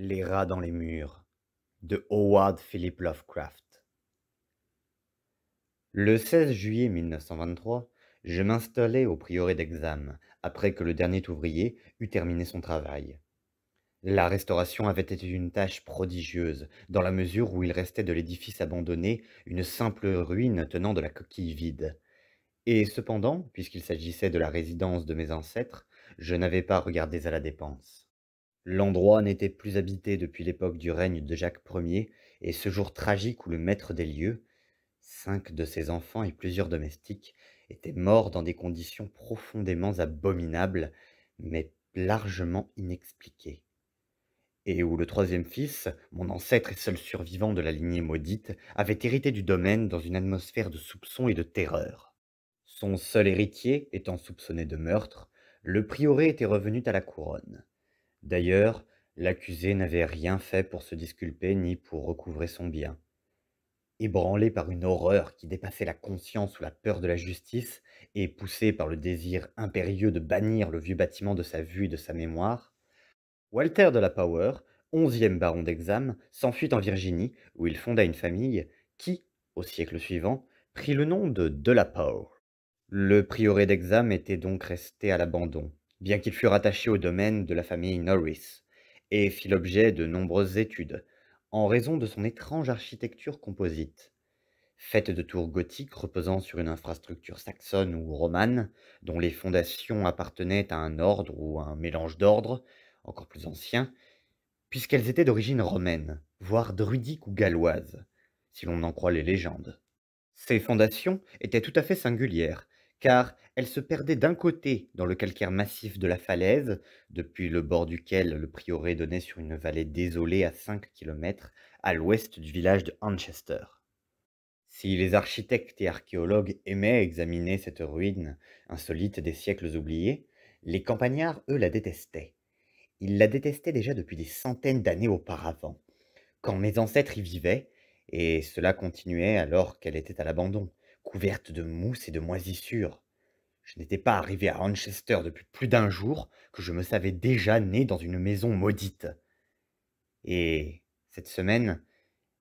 Les rats dans les murs de Howard Philip Lovecraft. Le 16 juillet 1923, je m'installai au prieuré d'Hexham, après que le dernier ouvrier eut terminé son travail. La restauration avait été une tâche prodigieuse, dans la mesure où il restait de l'édifice abandonné une simple ruine tenant de la coquille vide. Et cependant, puisqu'il s'agissait de la résidence de mes ancêtres, je n'avais pas regardé à la dépense. L'endroit n'était plus habité depuis l'époque du règne de Jacques Ier, et ce jour tragique où le maître des lieux, 5 de ses enfants et plusieurs domestiques, étaient morts dans des conditions profondément abominables, mais largement inexpliquées. Et où le troisième fils, mon ancêtre et seul survivant de la lignée maudite, avait hérité du domaine dans une atmosphère de soupçon et de terreur. Son seul héritier étant soupçonné de meurtre, le prieuré était revenu à la couronne. D'ailleurs, l'accusé n'avait rien fait pour se disculper ni pour recouvrer son bien. Ébranlé par une horreur qui dépassait la conscience ou la peur de la justice, et poussé par le désir impérieux de bannir le vieux bâtiment de sa vue et de sa mémoire, Walter de la Power, 11e baron d'Hexham, s'enfuit en Virginie, où il fonda une famille qui, au siècle suivant, prit le nom de la Power. Le prieuré d'Hexham était donc resté à l'abandon, bien qu'il fût rattaché au domaine de la famille Norris, et fit l'objet de nombreuses études, en raison de son étrange architecture composite, faite de tours gothiques reposant sur une infrastructure saxonne ou romane, dont les fondations appartenaient à un ordre ou à un mélange d'ordres, encore plus ancien, puisqu'elles étaient d'origine romaine, voire druidique ou galloise, si l'on en croit les légendes. Ces fondations étaient tout à fait singulières, car elles se perdaient d'un côté dans le calcaire massif de la falaise, depuis le bord duquel le prieuré donnait sur une vallée désolée à 5 kilomètres à l'ouest du village de Anchester. Si les architectes et archéologues aimaient examiner cette ruine insolite des siècles oubliés, les campagnards, eux, la détestaient. Ils la détestaient déjà depuis des centaines d'années auparavant, quand mes ancêtres y vivaient, et cela continuait alors qu'elle était à l'abandon, couverte de mousse et de moisissures. Je n'étais pas arrivé à Manchester depuis plus d'un jour que je me savais déjà né dans une maison maudite. Et cette semaine,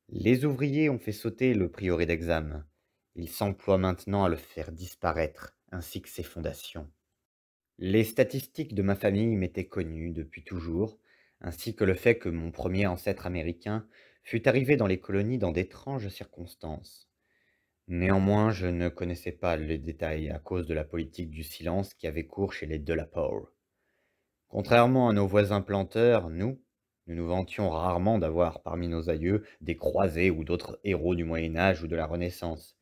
les ouvriers ont fait sauter le prieuré d'Hexham. Ils s'emploient maintenant à le faire disparaître, ainsi que ses fondations. Les statistiques de ma famille m'étaient connues depuis toujours, ainsi que le fait que mon premier ancêtre américain fût arrivé dans les colonies dans d'étranges circonstances. Néanmoins, je ne connaissais pas les détails à cause de la politique du silence qui avait cours chez les Delaporte. Contrairement à nos voisins planteurs, nous nous vantions rarement d'avoir parmi nos aïeux des croisés ou d'autres héros du Moyen Âge ou de la Renaissance.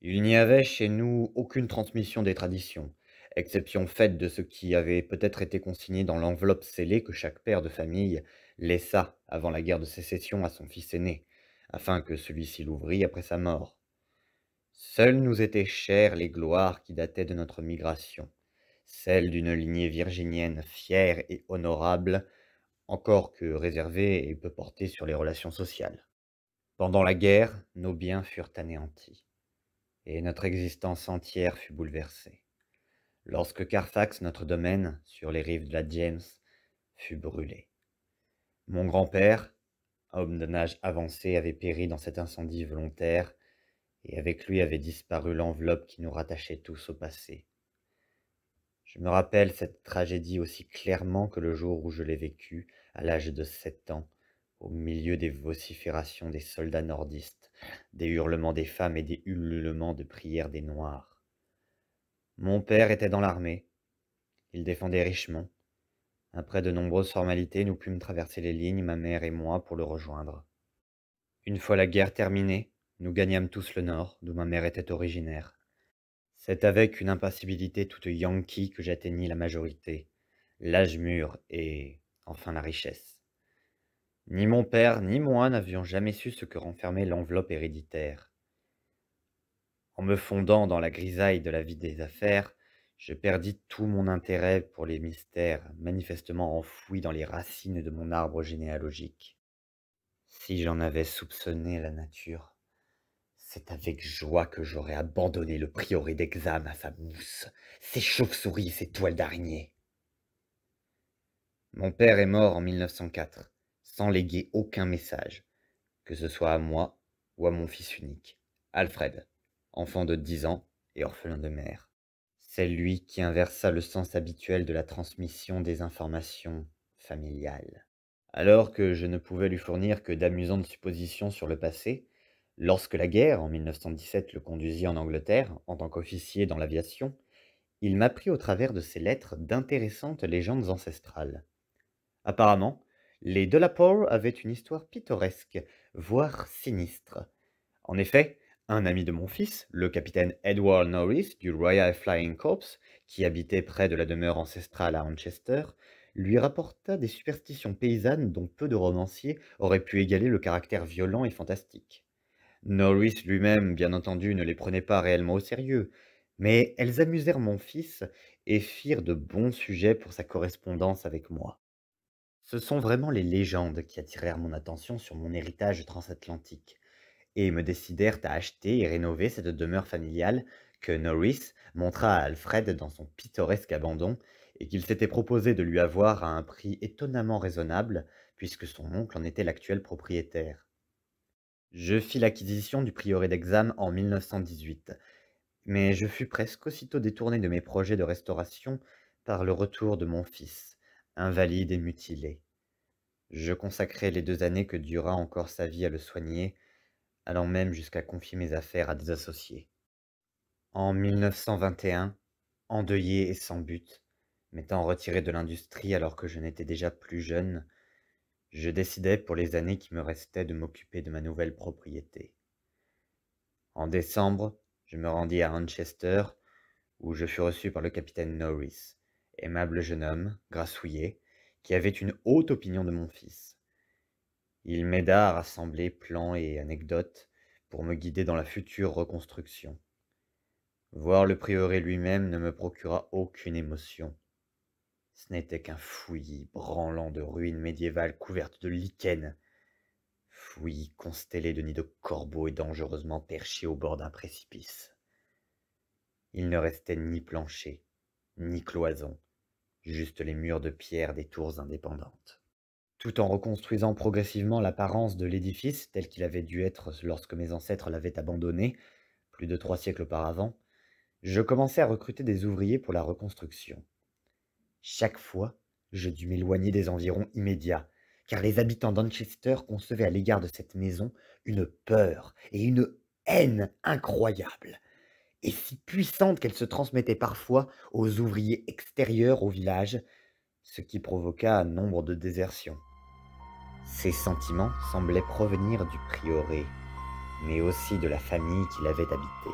Il n'y avait chez nous aucune transmission des traditions, exception faite de ce qui avait peut-être été consigné dans l'enveloppe scellée que chaque père de famille laissa avant la guerre de sécession à son fils aîné, afin que celui-ci l'ouvrît après sa mort. Seules nous étaient chères les gloires qui dataient de notre migration, celles d'une lignée virginienne fière et honorable, encore que réservée et peu portée sur les relations sociales. Pendant la guerre, nos biens furent anéantis, et notre existence entière fut bouleversée. Lorsque Carfax, notre domaine, sur les rives de la James, fut brûlé. Mon grand-père, homme d'un âge avancé, avait péri dans cet incendie volontaire, et avec lui avait disparu l'enveloppe qui nous rattachait tous au passé. Je me rappelle cette tragédie aussi clairement que le jour où je l'ai vécue, à l'âge de 7 ans, au milieu des vociférations des soldats nordistes, des hurlements des femmes et des ululements de prière des Noirs. Mon père était dans l'armée, il défendait Richmond. Après de nombreuses formalités, nous pûmes traverser les lignes, ma mère et moi, pour le rejoindre. Une fois la guerre terminée, nous gagnâmes tous le nord, d'où ma mère était originaire. C'est avec une impassibilité toute yankee que j'atteignis la majorité, l'âge mûr et, enfin, la richesse. Ni mon père ni moi n'avions jamais su ce que renfermait l'enveloppe héréditaire. En me fondant dans la grisaille de la vie des affaires, je perdis tout mon intérêt pour les mystères manifestement enfouis dans les racines de mon arbre généalogique. Si j'en avais soupçonné la nature, c'est avec joie que j'aurais abandonné le prieuré d'Hexham à sa mousse, ses chauves-souris et ses toiles d'araignée. Mon père est mort en 1904, sans léguer aucun message, que ce soit à moi ou à mon fils unique, Alfred, enfant de 10 ans et orphelin de mère. C'est lui qui inversa le sens habituel de la transmission des informations familiales. Alors que je ne pouvais lui fournir que d'amusantes suppositions sur le passé, lorsque la guerre, en 1917, le conduisit en Angleterre, en tant qu'officier dans l'aviation, il m'apprit au travers de ses lettres d'intéressantes légendes ancestrales. Apparemment, les Delaporte avaient une histoire pittoresque, voire sinistre. En effet, un ami de mon fils, le capitaine Edward Norris du Royal Flying Corps, qui habitait près de la demeure ancestrale à Manchester, lui rapporta des superstitions paysannes dont peu de romanciers auraient pu égaler le caractère violent et fantastique. Norris lui-même, bien entendu, ne les prenait pas réellement au sérieux, mais elles amusèrent mon fils et firent de bons sujets pour sa correspondance avec moi. Ce sont vraiment les légendes qui attirèrent mon attention sur mon héritage transatlantique et me décidèrent à acheter et rénover cette demeure familiale que Norris montra à Alfred dans son pittoresque abandon et qu'il s'était proposé de lui avoir à un prix étonnamment raisonnable puisque son oncle en était l'actuel propriétaire. Je fis l'acquisition du prieuré d'Exham en 1918, mais je fus presque aussitôt détourné de mes projets de restauration par le retour de mon fils, invalide et mutilé. Je consacrai les 2 années que dura encore sa vie à le soigner, allant même jusqu'à confier mes affaires à des associés. En 1921, endeuillé et sans but, m'étant retiré de l'industrie alors que je n'étais déjà plus jeune, je décidai pour les années qui me restaient de m'occuper de ma nouvelle propriété. En décembre, je me rendis à Manchester, où je fus reçu par le capitaine Norris, aimable jeune homme, grassouillet, qui avait une haute opinion de mon fils. Il m'aida à rassembler plans et anecdotes pour me guider dans la future reconstruction. Voir le prieuré lui-même ne me procura aucune émotion. Ce n'était qu'un fouillis branlant de ruines médiévales couvertes de lichens, fouillis constellé de nids de corbeaux et dangereusement perchés au bord d'un précipice. Il ne restait ni plancher, ni cloison, juste les murs de pierre des tours indépendantes. Tout en reconstruisant progressivement l'apparence de l'édifice tel qu'il avait dû être lorsque mes ancêtres l'avaient abandonné, plus de 3 siècles auparavant, je commençai à recruter des ouvriers pour la reconstruction. Chaque fois, je dus m'éloigner des environs immédiats, car les habitants d'Anchester concevaient à l'égard de cette maison une peur et une haine incroyables, et si puissante qu'elle se transmettait parfois aux ouvriers extérieurs au village, ce qui provoqua nombre de désertions. Ces sentiments semblaient provenir du prieuré, mais aussi de la famille qui l'avait habité.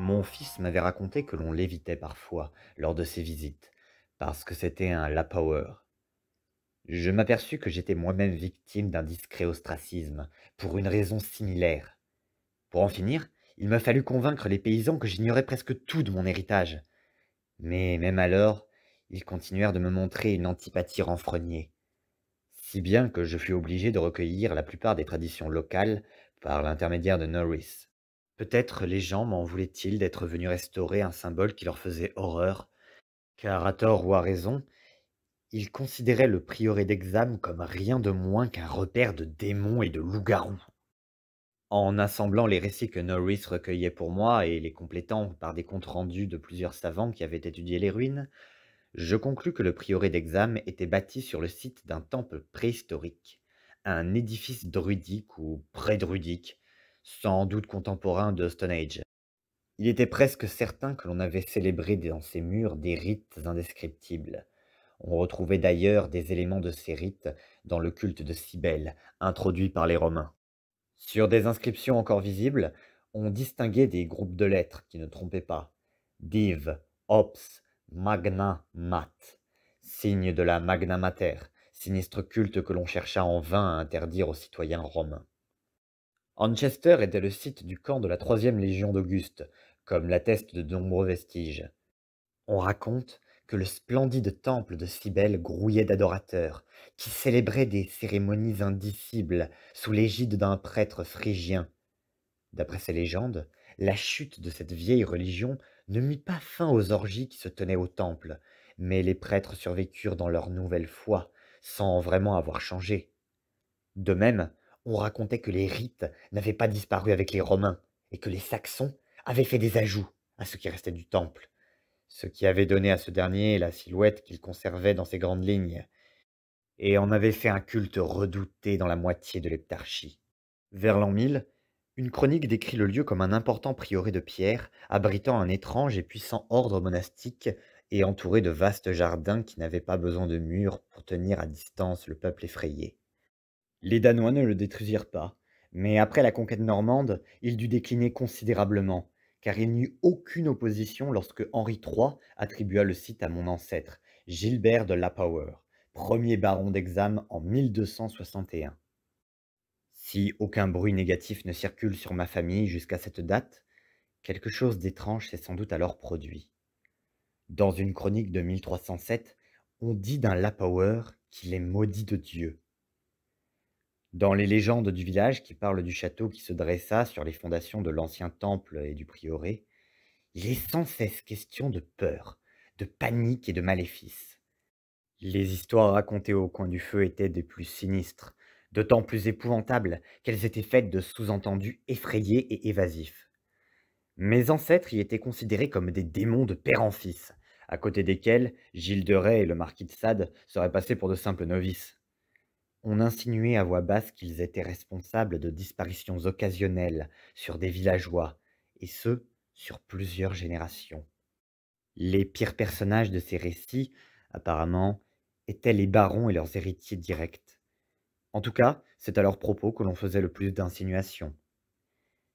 Mon fils m'avait raconté que l'on l'évitait parfois lors de ses visites, parce que c'était un Lappower. Je m'aperçus que j'étais moi-même victime d'un discret ostracisme, pour une raison similaire. Pour en finir, il m'a fallu convaincre les paysans que j'ignorais presque tout de mon héritage. Mais même alors, ils continuèrent de me montrer une antipathie renfrognée, si bien que je fus obligé de recueillir la plupart des traditions locales par l'intermédiaire de Norris. Peut-être les gens m'en voulaient-ils d'être venus restaurer un symbole qui leur faisait horreur, car à tort ou à raison, ils considéraient le prieuré d'Exam comme rien de moins qu'un repère de démons et de loups-garous. En assemblant les récits que Norris recueillait pour moi et les complétant par des comptes rendus de plusieurs savants qui avaient étudié les ruines, je conclus que le prieuré d'Exam était bâti sur le site d'un temple préhistorique, un édifice druidique ou pré-druidique, sans doute contemporain de Stone Age. Il était presque certain que l'on avait célébré dans ces murs des rites indescriptibles. On retrouvait d'ailleurs des éléments de ces rites dans le culte de Cybèle, introduit par les Romains. Sur des inscriptions encore visibles, on distinguait des groupes de lettres qui ne trompaient pas. Div, Ops, Magna, Mat, signe de la Magna Mater, sinistre culte que l'on chercha en vain à interdire aux citoyens romains. Anchester était le site du camp de la troisième légion d'Auguste, comme l'attestent de nombreux vestiges. On raconte que le splendide temple de Cybèle grouillait d'adorateurs, qui célébraient des cérémonies indicibles sous l'égide d'un prêtre phrygien. D'après ces légendes, la chute de cette vieille religion ne mit pas fin aux orgies qui se tenaient au temple, mais les prêtres survécurent dans leur nouvelle foi, sans vraiment avoir changé. De même, on racontait que les rites n'avaient pas disparu avec les Romains, et que les Saxons avaient fait des ajouts à ce qui restait du temple, ce qui avait donné à ce dernier la silhouette qu'il conservait dans ses grandes lignes, et en avait fait un culte redouté dans la moitié de l'Heptarchie. Vers l'an 1000, une chronique décrit le lieu comme un important prieuré de pierre, abritant un étrange et puissant ordre monastique et entouré de vastes jardins qui n'avaient pas besoin de murs pour tenir à distance le peuple effrayé. Les Danois ne le détruisirent pas, mais après la conquête normande, il dut décliner considérablement, car il n'y eut aucune opposition lorsque Henri III attribua le site à mon ancêtre, Gilbert de Lappower, premier baron d'Exam en 1261. Si aucun bruit négatif ne circule sur ma famille jusqu'à cette date, quelque chose d'étrange s'est sans doute alors produit. Dans une chronique de 1307, on dit d'un Lappower qu'il est maudit de Dieu. Dans les légendes du village qui parlent du château qui se dressa sur les fondations de l'ancien temple et du prieuré, il est sans cesse question de peur, de panique et de maléfices. Les histoires racontées au coin du feu étaient des plus sinistres, d'autant plus épouvantables qu'elles étaient faites de sous-entendus effrayés et évasifs. Mes ancêtres y étaient considérés comme des démons de père en fils, à côté desquels Gilles de Rais et le marquis de Sade seraient passés pour de simples novices. On insinuait à voix basse qu'ils étaient responsables de disparitions occasionnelles sur des villageois, et ce, sur plusieurs générations. Les pires personnages de ces récits, apparemment, étaient les barons et leurs héritiers directs. En tout cas, c'est à leur propos que l'on faisait le plus d'insinuations.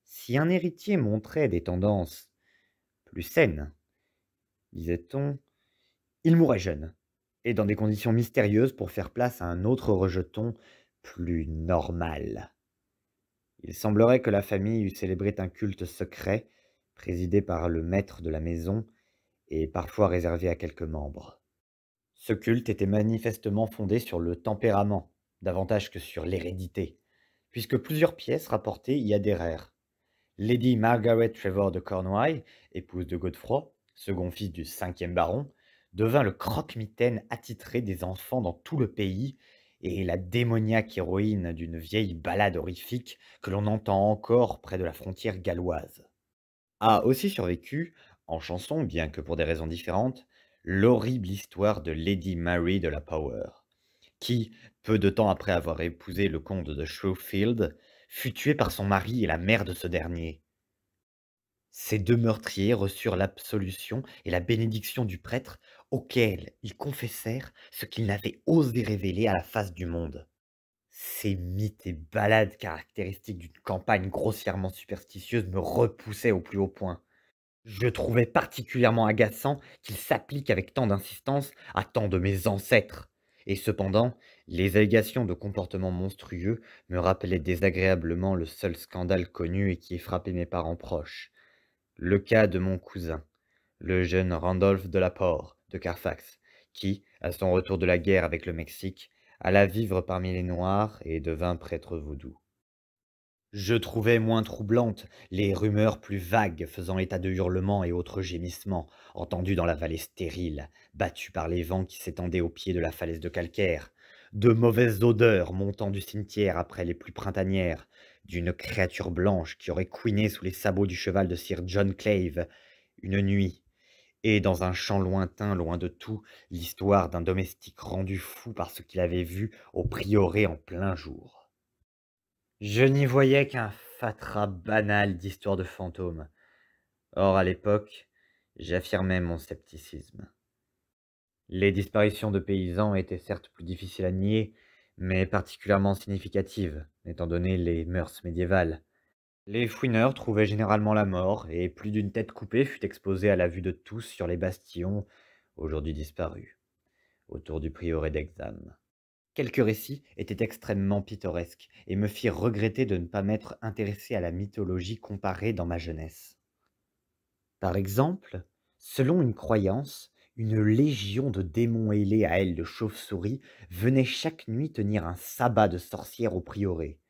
Si un héritier montrait des tendances plus saines, disait-on, il mourrait jeune, et dans des conditions mystérieuses pour faire place à un autre rejeton plus normal. Il semblerait que la famille eût célébré un culte secret, présidé par le maître de la maison et parfois réservé à quelques membres. Ce culte était manifestement fondé sur le tempérament, davantage que sur l'hérédité, puisque plusieurs pièces rapportées y adhérèrent. Lady Margaret Trevor de Cornouailles, épouse de Godefroy, second fils du 5e baron, devint le croque-mitaine attitré des enfants dans tout le pays et la démoniaque héroïne d'une vieille ballade horrifique que l'on entend encore près de la frontière galloise. A aussi survécu, en chanson bien que pour des raisons différentes, l'horrible histoire de Lady Mary de la Power, qui, peu de temps après avoir épousé le comte de Shrewfield, fut tuée par son mari et la mère de ce dernier. Ces deux meurtriers reçurent l'absolution et la bénédiction du prêtre, auquel ils confessèrent ce qu'ils n'avaient osé révéler à la face du monde. Ces mythes et ballades caractéristiques d'une campagne grossièrement superstitieuse me repoussaient au plus haut point. Je trouvais particulièrement agaçant qu'il s'applique avec tant d'insistance à tant de mes ancêtres. Et cependant, les allégations de comportements monstrueux me rappelaient désagréablement le seul scandale connu et qui ait frappé mes parents proches. Le cas de mon cousin, le jeune Randolph de la Pore de Carfax, qui, à son retour de la guerre avec le Mexique, alla vivre parmi les Noirs et devint prêtre vaudou. Je trouvais moins troublantes les rumeurs plus vagues faisant état de hurlements et autres gémissements entendus dans la vallée stérile, battue par les vents qui s'étendaient au pied de la falaise de calcaire, de mauvaises odeurs montant du cimetière après les pluies printanières, d'une créature blanche qui aurait couiné sous les sabots du cheval de Sir John Clave une nuit, et dans un champ lointain, loin de tout, l'histoire d'un domestique rendu fou par ce qu'il avait vu au prieuré en plein jour. Je n'y voyais qu'un fatras banal d'histoires de fantômes. Or, à l'époque, j'affirmais mon scepticisme. Les disparitions de paysans étaient certes plus difficiles à nier, mais particulièrement significatives, étant donné les mœurs médiévales. Les fouineurs trouvaient généralement la mort, et plus d'une tête coupée fut exposée à la vue de tous sur les bastions, aujourd'hui disparus, autour du prieuré d'Hexham. Quelques récits étaient extrêmement pittoresques et me firent regretter de ne pas m'être intéressé à la mythologie comparée dans ma jeunesse. Par exemple, selon une croyance, une légion de démons ailés à ailes de chauve-souris venait chaque nuit tenir un sabbat de sorcières au prieuré.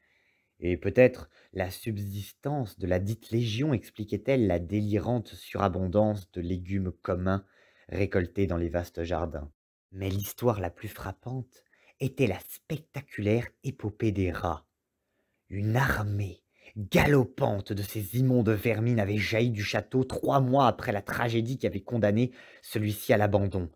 Et peut-être la subsistance de la dite légion expliquait-elle la délirante surabondance de légumes communs récoltés dans les vastes jardins. Mais l'histoire la plus frappante était la spectaculaire épopée des rats. Une armée galopante de ces immondes vermines avait jailli du château 3 mois après la tragédie qui avait condamné celui-ci à l'abandon.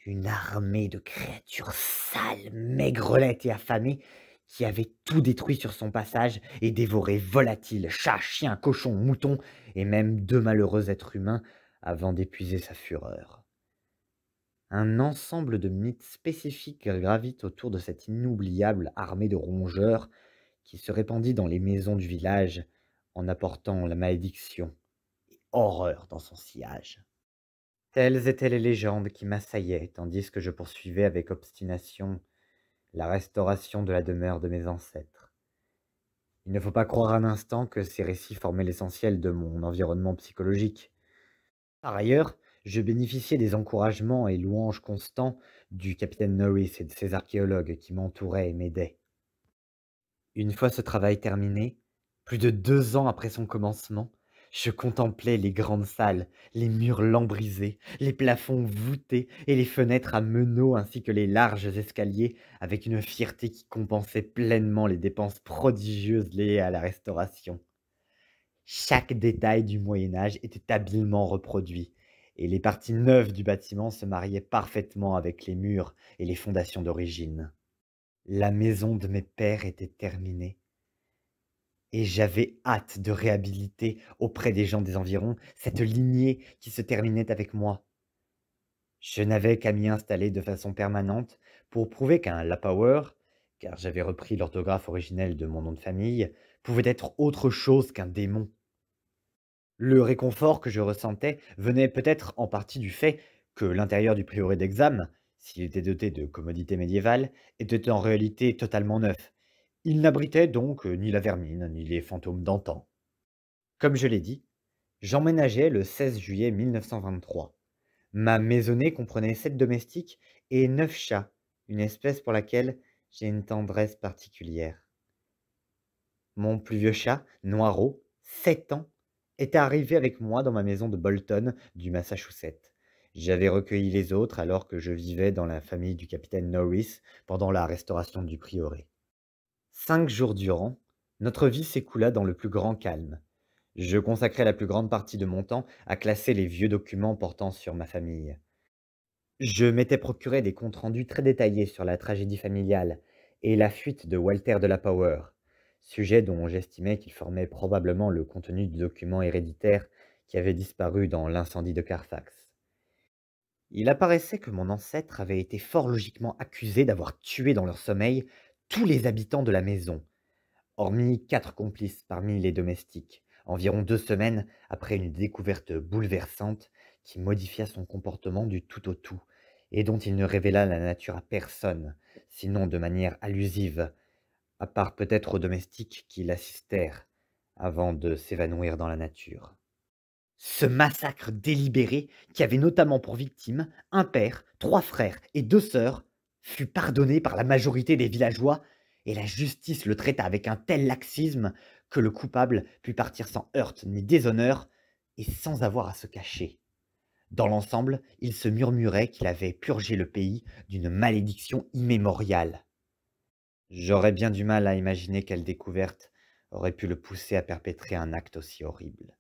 Une armée de créatures sales, maigrelettes et affamées qui avaient tout détruit sur son passage et dévoré volatiles, chats, chiens, cochons, moutons et même 2 malheureux êtres humains avant d'épuiser sa fureur. Un ensemble de mythes spécifiques gravitent autour de cette inoubliable armée de rongeurs qui se répandit dans les maisons du village en apportant la malédiction et horreur dans son sillage. Telles étaient les légendes qui m'assaillaient tandis que je poursuivais avec obstination la restauration de la demeure de mes ancêtres. Il ne faut pas croire un instant que ces récits formaient l'essentiel de mon environnement psychologique. Par ailleurs, je bénéficiais des encouragements et louanges constants du capitaine Norris et de ses archéologues qui m'entouraient et m'aidaient. Une fois ce travail terminé, plus de 2 ans après son commencement, je contemplais les grandes salles, les murs lambrisés, les plafonds voûtés et les fenêtres à meneaux ainsi que les larges escaliers avec une fierté qui compensait pleinement les dépenses prodigieuses liées à la restauration. Chaque détail du Moyen Âge était habilement reproduit, et les parties neuves du bâtiment se mariaient parfaitement avec les murs et les fondations d'origine. La maison de mes pères était terminée, et j'avais hâte de réhabiliter auprès des gens des environs cette lignée qui se terminait avec moi. Je n'avais qu'à m'y installer de façon permanente pour prouver qu'un Lapower, car j'avais repris l'orthographe originelle de mon nom de famille, pouvait être autre chose qu'un démon. Le réconfort que je ressentais venait peut-être en partie du fait que l'intérieur du prieuré d'Hexham, s'il était doté de commodités médiévales, était en réalité totalement neuf. Il n'abritait donc ni la vermine, ni les fantômes d'antan. Comme je l'ai dit, j'emménageais le 16 juillet 1923. Ma maisonnée comprenait 7 domestiques et 9 chats, une espèce pour laquelle j'ai une tendresse particulière. Mon plus vieux chat, Noiro, 7 ans, était arrivé avec moi dans ma maison de Bolton, du Massachusetts. J'avais recueilli les autres alors que je vivais dans la famille du capitaine Norris pendant la restauration du prieuré. 5 jours durant, notre vie s'écoula dans le plus grand calme. Je consacrais la plus grande partie de mon temps à classer les vieux documents portant sur ma famille. Je m'étais procuré des comptes rendus très détaillés sur la tragédie familiale et la fuite de Walter de la Power, sujet dont j'estimais qu'il formait probablement le contenu du document héréditaire qui avait disparu dans l'incendie de Carfax. Il apparaissait que mon ancêtre avait été fort logiquement accusé d'avoir tué dans leur sommeil tous les habitants de la maison, hormis 4 complices parmi les domestiques, environ 2 semaines après une découverte bouleversante qui modifia son comportement du tout au tout et dont il ne révéla la nature à personne, sinon de manière allusive, à part peut-être aux domestiques qui l'assistèrent avant de s'évanouir dans la nature. Ce massacre délibéré, qui avait notamment pour victime un père, 3 frères et 2 sœurs, fut pardonné par la majorité des villageois et la justice le traita avec un tel laxisme que le coupable put partir sans heurts ni déshonneur et sans avoir à se cacher. Dans l'ensemble, il se murmurait qu'il avait purgé le pays d'une malédiction immémoriale. J'aurais bien du mal à imaginer quelle découverte aurait pu le pousser à perpétrer un acte aussi horrible.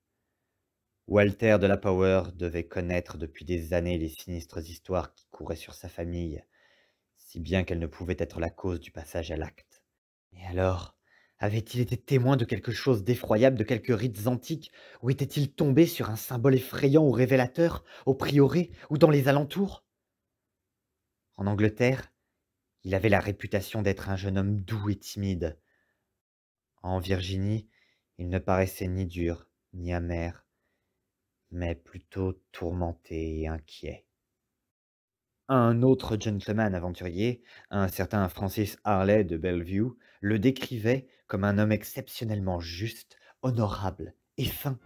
Walter de la Power devait connaître depuis des années les sinistres histoires qui couraient sur sa famille, si bien qu'elle ne pouvait être la cause du passage à l'acte. Mais alors, avait-il été témoin de quelque chose d'effroyable, de quelques rites antiques, ou était-il tombé sur un symbole effrayant ou révélateur, au prieuré ou dans les alentours? En Angleterre, il avait la réputation d'être un jeune homme doux et timide. En Virginie, il ne paraissait ni dur, ni amer, mais plutôt tourmenté et inquiet. Un autre gentleman aventurier, un certain Francis Harley de Bellevue, le décrivait comme un homme exceptionnellement juste, honorable et fin.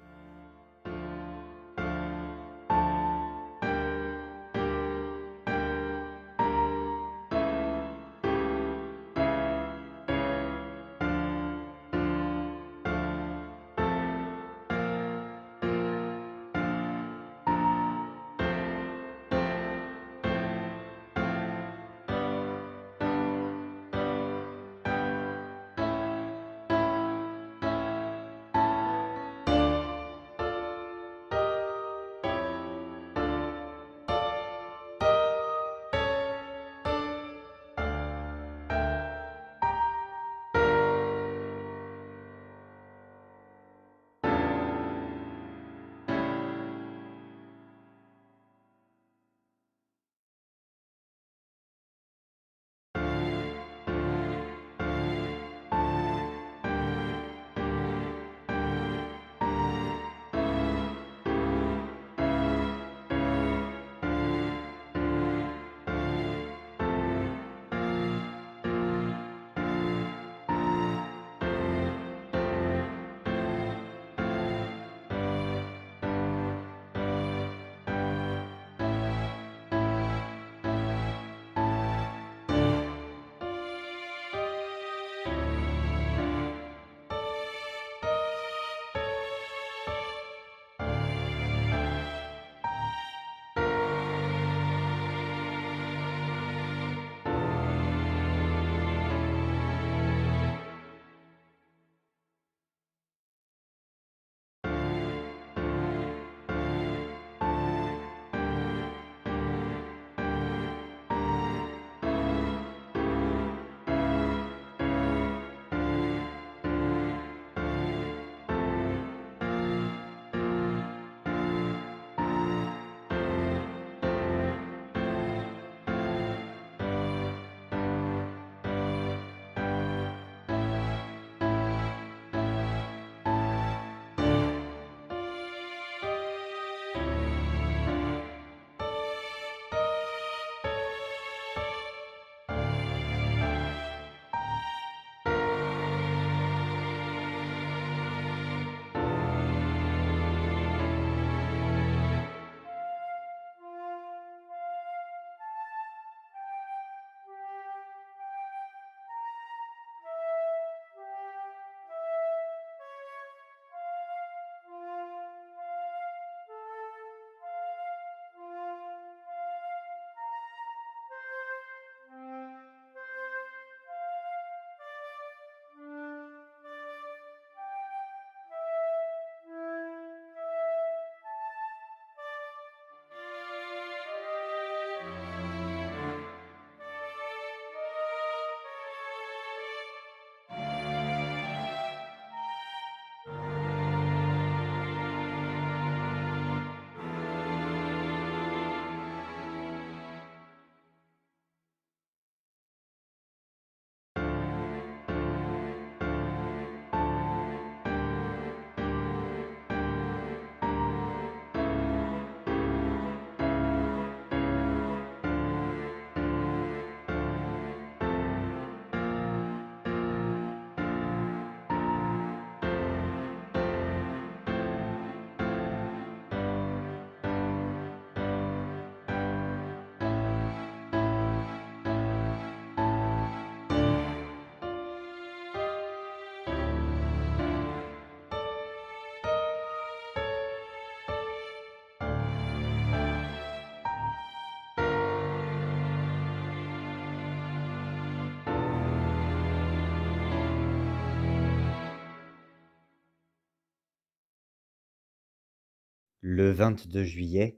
Le 22 juillet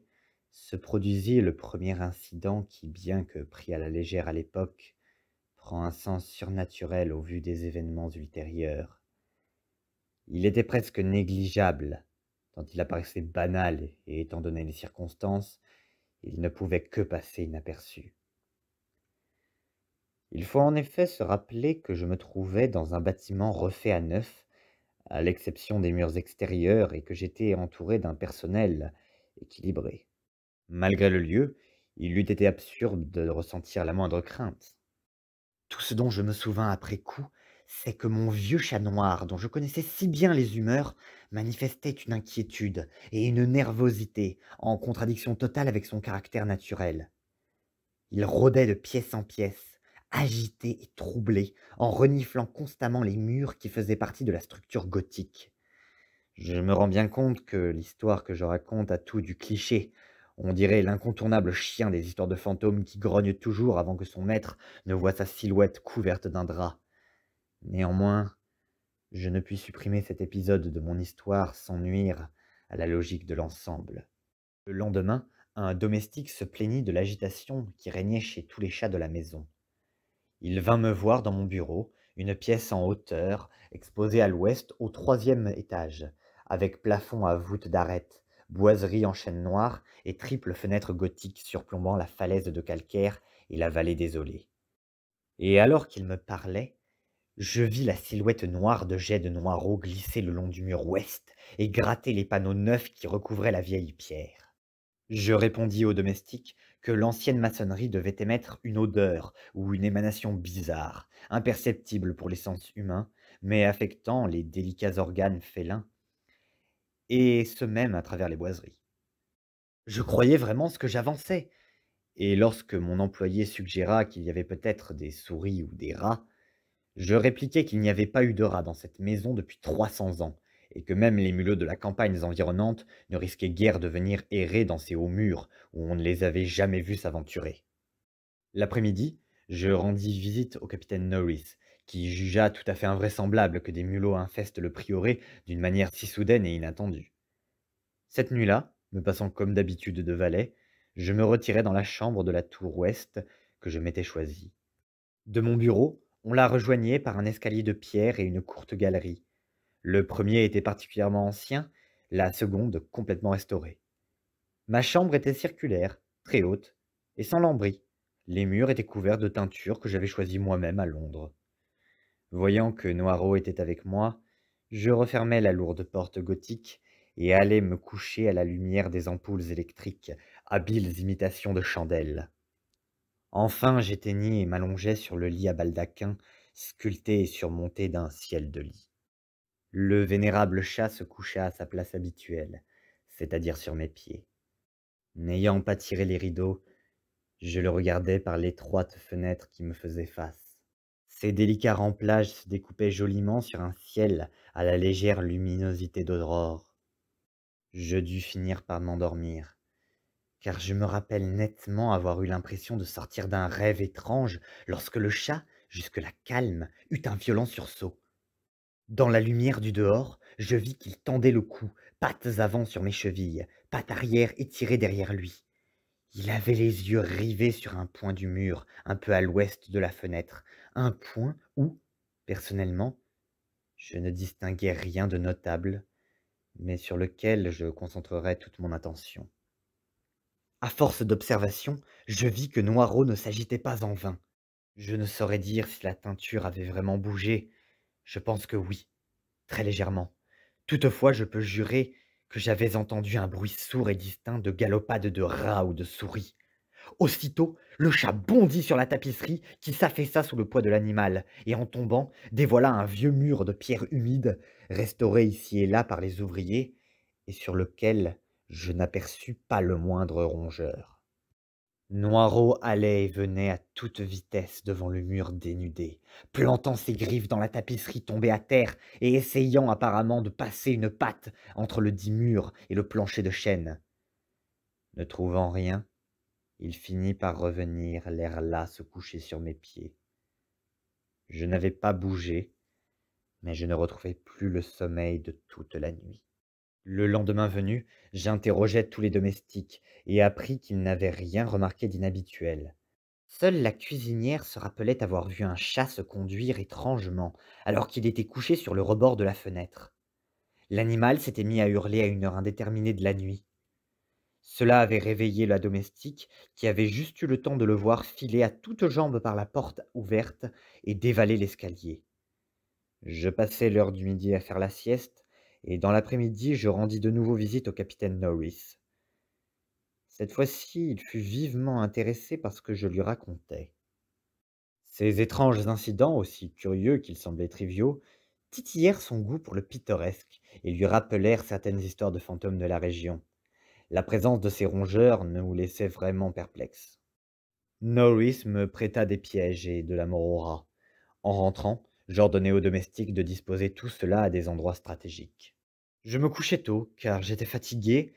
se produisit le premier incident qui, bien que pris à la légère à l'époque, prend un sens surnaturel au vu des événements ultérieurs. Il était presque négligeable, tant il apparaissait banal et étant donné les circonstances, il ne pouvait que passer inaperçu. Il faut en effet se rappeler que je me trouvais dans un bâtiment refait à neuf, à l'exception des murs extérieurs, et que j'étais entouré d'un personnel équilibré. Malgré le lieu, il eût été absurde de ressentir la moindre crainte. Tout ce dont je me souvins après coup, c'est que mon vieux chat noir, dont je connaissais si bien les humeurs, manifestait une inquiétude et une nervosité en contradiction totale avec son caractère naturel. Il rôdait de pièce en pièce, agité et troublé, en reniflant constamment les murs qui faisaient partie de la structure gothique. Je me rends bien compte que l'histoire que je raconte a tout du cliché. On dirait l'incontournable chien des histoires de fantômes qui grogne toujours avant que son maître ne voie sa silhouette couverte d'un drap. Néanmoins, je ne puis supprimer cet épisode de mon histoire sans nuire à la logique de l'ensemble. Le lendemain, un domestique se plaignit de l'agitation qui régnait chez tous les chats de la maison. Il vint me voir dans mon bureau, une pièce en hauteur, exposée à l'ouest au troisième étage, avec plafond à voûte d'arête, boiserie en chêne noir et triple fenêtre gothique surplombant la falaise de calcaire et la vallée désolée. Et alors qu'il me parlait, je vis la silhouette noire de jets de Noirot glisser le long du mur ouest et gratter les panneaux neufs qui recouvraient la vieille pierre. Je répondis au domestique que l'ancienne maçonnerie devait émettre une odeur ou une émanation bizarre, imperceptible pour les sens humains, mais affectant les délicats organes félins, et ce même à travers les boiseries. Je croyais vraiment ce que j'avançais, et lorsque mon employé suggéra qu'il y avait peut-être des souris ou des rats, je répliquai qu'il n'y avait pas eu de rats dans cette maison depuis 300 ans, et que même les mulots de la campagne environnante ne risquaient guère de venir errer dans ces hauts murs où on ne les avait jamais vus s'aventurer. L'après-midi, je rendis visite au capitaine Norris, qui jugea tout à fait invraisemblable que des mulots infestent le prieuré d'une manière si soudaine et inattendue. Cette nuit-là, me passant comme d'habitude de valet, je me retirai dans la chambre de la tour ouest que je m'étais choisie. De mon bureau, on la rejoignait par un escalier de pierre et une courte galerie. Le premier était particulièrement ancien, la seconde complètement restaurée. Ma chambre était circulaire, très haute, et sans lambris. Les murs étaient couverts de teintures que j'avais choisies moi-même à Londres. Voyant que Noirot était avec moi, je refermai la lourde porte gothique et allai me coucher à la lumière des ampoules électriques, habiles imitations de chandelles. Enfin j'éteignis et m'allongeai sur le lit à baldaquin, sculpté et surmonté d'un ciel de lit. Le vénérable chat se coucha à sa place habituelle, c'est-à-dire sur mes pieds. N'ayant pas tiré les rideaux, je le regardais par l'étroite fenêtre qui me faisait face. Ses délicats remplages se découpaient joliment sur un ciel à la légère luminosité d'aurore. Je dus finir par m'endormir, car je me rappelle nettement avoir eu l'impression de sortir d'un rêve étrange lorsque le chat, jusque-là calme, eut un violent sursaut. Dans la lumière du dehors, je vis qu'il tendait le cou, pattes avant sur mes chevilles, pattes arrière étirées derrière lui. Il avait les yeux rivés sur un point du mur, un peu à l'ouest de la fenêtre, un point où, personnellement, je ne distinguais rien de notable, mais sur lequel je concentrerais toute mon attention. À force d'observation, je vis que Noirot ne s'agitait pas en vain. Je ne saurais dire si la teinture avait vraiment bougé. Je pense que oui, très légèrement. Toutefois, je peux jurer que j'avais entendu un bruit sourd et distinct de galopade de rats ou de souris. Aussitôt, le chat bondit sur la tapisserie qui s'affaissa sous le poids de l'animal, et en tombant, dévoila un vieux mur de pierre humide, restauré ici et là par les ouvriers, et sur lequel je n'aperçus pas le moindre rongeur. Noirot allait et venait à toute vitesse devant le mur dénudé, plantant ses griffes dans la tapisserie tombée à terre et essayant apparemment de passer une patte entre le dit mur et le plancher de chêne. Ne trouvant rien, il finit par revenir, l'air las, se coucher sur mes pieds. Je n'avais pas bougé, mais je ne retrouvais plus le sommeil de toute la nuit. Le lendemain venu, j'interrogeai tous les domestiques et appris qu'ils n'avaient rien remarqué d'inhabituel. Seule la cuisinière se rappelait avoir vu un chat se conduire étrangement, alors qu'il était couché sur le rebord de la fenêtre. L'animal s'était mis à hurler à une heure indéterminée de la nuit. Cela avait réveillé la domestique, qui avait juste eu le temps de le voir filer à toutes jambes par la porte ouverte et dévaler l'escalier. Je passai l'heure du midi à faire la sieste, et dans l'après-midi, je rendis de nouveau visite au capitaine Norris. Cette fois-ci, il fut vivement intéressé par ce que je lui racontais. Ces étranges incidents, aussi curieux qu'ils semblaient triviaux, titillèrent son goût pour le pittoresque et lui rappelèrent certaines histoires de fantômes de la région. La présence de ces rongeurs nous laissait vraiment perplexes. Norris me prêta des pièges et de la mort aux rats. En rentrant, j'ordonnai aux domestiques de disposer tout cela à des endroits stratégiques. Je me couchai tôt, car j'étais fatigué,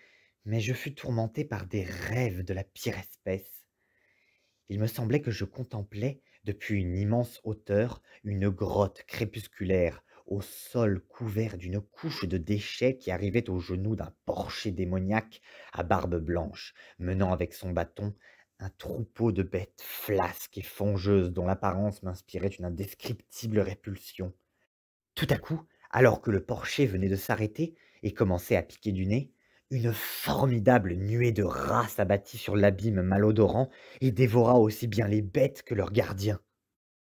mais je fus tourmenté par des rêves de la pire espèce. Il me semblait que je contemplais, depuis une immense hauteur, une grotte crépusculaire, au sol couvert d'une couche de déchets qui arrivait aux genoux d'un porcher démoniaque à barbe blanche, menant avec son bâton un troupeau de bêtes flasques et fongeuses dont l'apparence m'inspirait une indescriptible répulsion. Tout à coup, alors que le porcher venait de s'arrêter et commençait à piquer du nez, une formidable nuée de rats s'abattit sur l'abîme malodorant et dévora aussi bien les bêtes que leurs gardiens.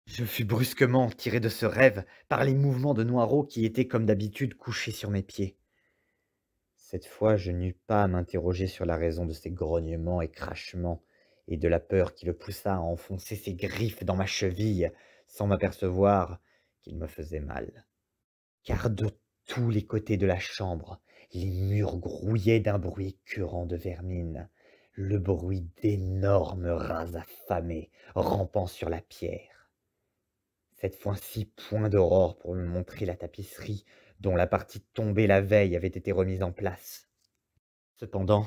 Je fus brusquement tiré de ce rêve par les mouvements de Noirot qui était comme d'habitude couché sur mes pieds. Cette fois, je n'eus pas à m'interroger sur la raison de ces grognements et crachements, et de la peur qui le poussa à enfoncer ses griffes dans ma cheville, sans m'apercevoir qu'il me faisait mal. Car de tous les côtés de la chambre, les murs grouillaient d'un bruit écœurant de vermine, le bruit d'énormes rats affamés rampant sur la pierre. Cette fois-ci, point d'aurore pour me montrer la tapisserie dont la partie tombée la veille avait été remise en place. Cependant,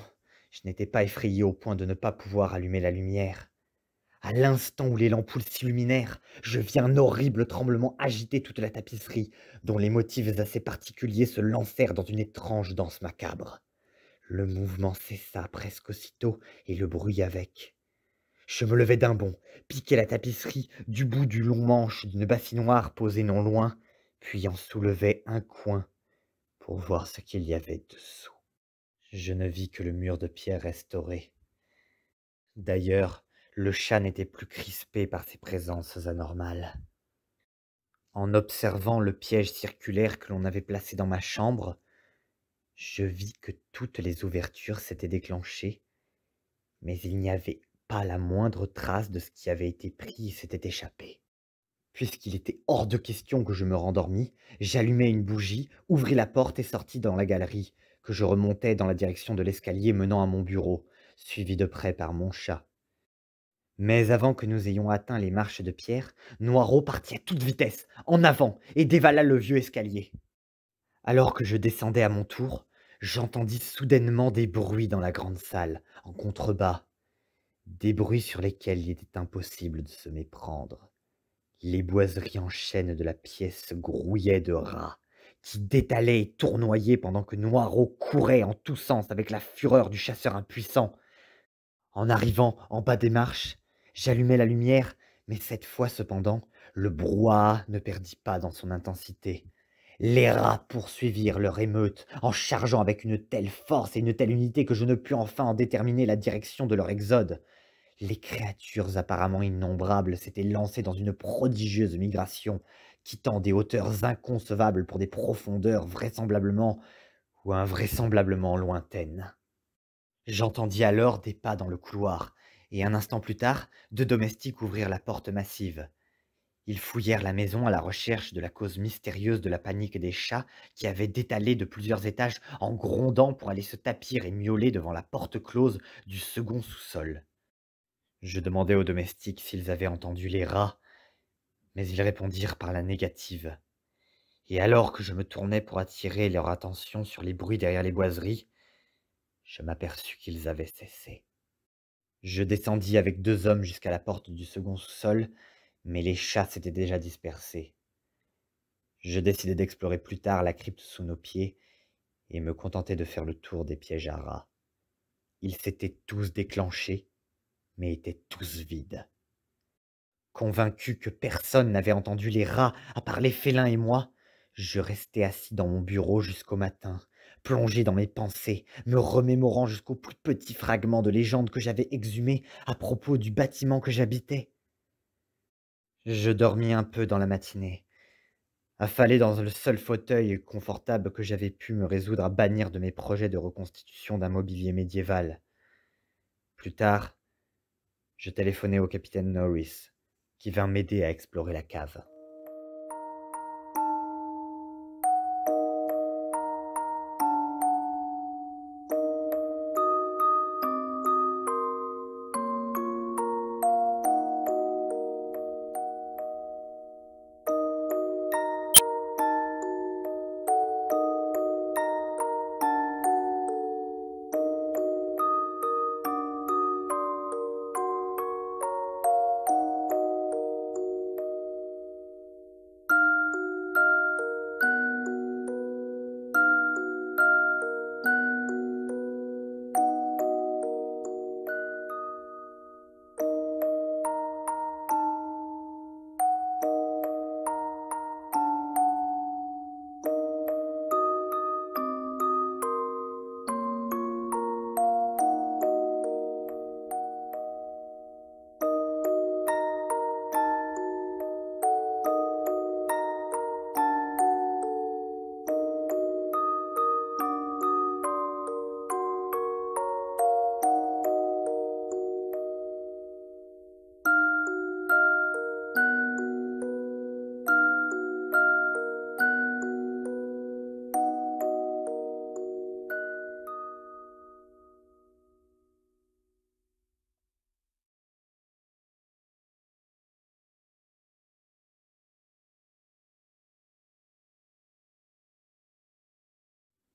je n'étais pas effrayé au point de ne pas pouvoir allumer la lumière. À l'instant où les lampoules s'illuminèrent, je vis un horrible tremblement agiter toute la tapisserie, dont les motifs assez particuliers se lancèrent dans une étrange danse macabre. Le mouvement cessa presque aussitôt, et le bruit avec. Je me levai d'un bond, piquai la tapisserie du bout du long manche d'une bassinoire posée non loin, puis en soulevai un coin pour voir ce qu'il y avait dessous. Je ne vis que le mur de pierre restauré. D'ailleurs, le chat n'était plus crispé par ces présences anormales. En observant le piège circulaire que l'on avait placé dans ma chambre, je vis que toutes les ouvertures s'étaient déclenchées, mais il n'y avait pas la moindre trace de ce qui avait été pris et s'était échappé. Puisqu'il était hors de question que je me rendormisse, j'allumai une bougie, ouvris la porte et sortis dans la galerie, que je remontai dans la direction de l'escalier menant à mon bureau, suivi de près par mon chat. Mais avant que nous ayons atteint les marches de pierre, Noirot partit à toute vitesse, en avant, et dévala le vieux escalier. Alors que je descendais à mon tour, j'entendis soudainement des bruits dans la grande salle, en contrebas, des bruits sur lesquels il était impossible de se méprendre. Les boiseries en chêne de la pièce grouillaient de rats, qui détalaient et tournoyaient pendant que Noirot courait en tous sens avec la fureur du chasseur impuissant. En arrivant en bas des marches, j'allumai la lumière, mais cette fois cependant, le brouhaha ne perdit pas dans son intensité. Les rats poursuivirent leur émeute, en chargeant avec une telle force et une telle unité que je ne pus enfin en déterminer la direction de leur exode. Les créatures apparemment innombrables s'étaient lancées dans une prodigieuse migration, quittant des hauteurs inconcevables pour des profondeurs vraisemblablement ou invraisemblablement lointaines. J'entendis alors des pas dans le couloir, et un instant plus tard, 2 domestiques ouvrirent la porte massive. Ils fouillèrent la maison à la recherche de la cause mystérieuse de la panique des chats qui avaient détalé de plusieurs étages en grondant pour aller se tapir et miauler devant la porte close du second sous-sol. Je demandai aux domestiques s'ils avaient entendu les rats, mais ils répondirent par la négative. Et alors que je me tournais pour attirer leur attention sur les bruits derrière les boiseries, je m'aperçus qu'ils avaient cessé. Je descendis avec 2 hommes jusqu'à la porte du second sous-sol, mais les chats s'étaient déjà dispersés. Je décidai d'explorer plus tard la crypte sous nos pieds, et me contentais de faire le tour des pièges à rats. Ils s'étaient tous déclenchés, mais étaient tous vides. Convaincu que personne n'avait entendu les rats à part les félins et moi, je restais assis dans mon bureau jusqu'au matin, plongé dans mes pensées, me remémorant jusqu'aux plus petits fragments de légendes que j'avais exhumés à propos du bâtiment que j'habitais. Je dormis un peu dans la matinée, affalé dans le seul fauteuil confortable que j'avais pu me résoudre à bannir de mes projets de reconstitution d'un mobilier médiéval. Plus tard, je téléphonai au capitaine Norris, qui vint m'aider à explorer la cave.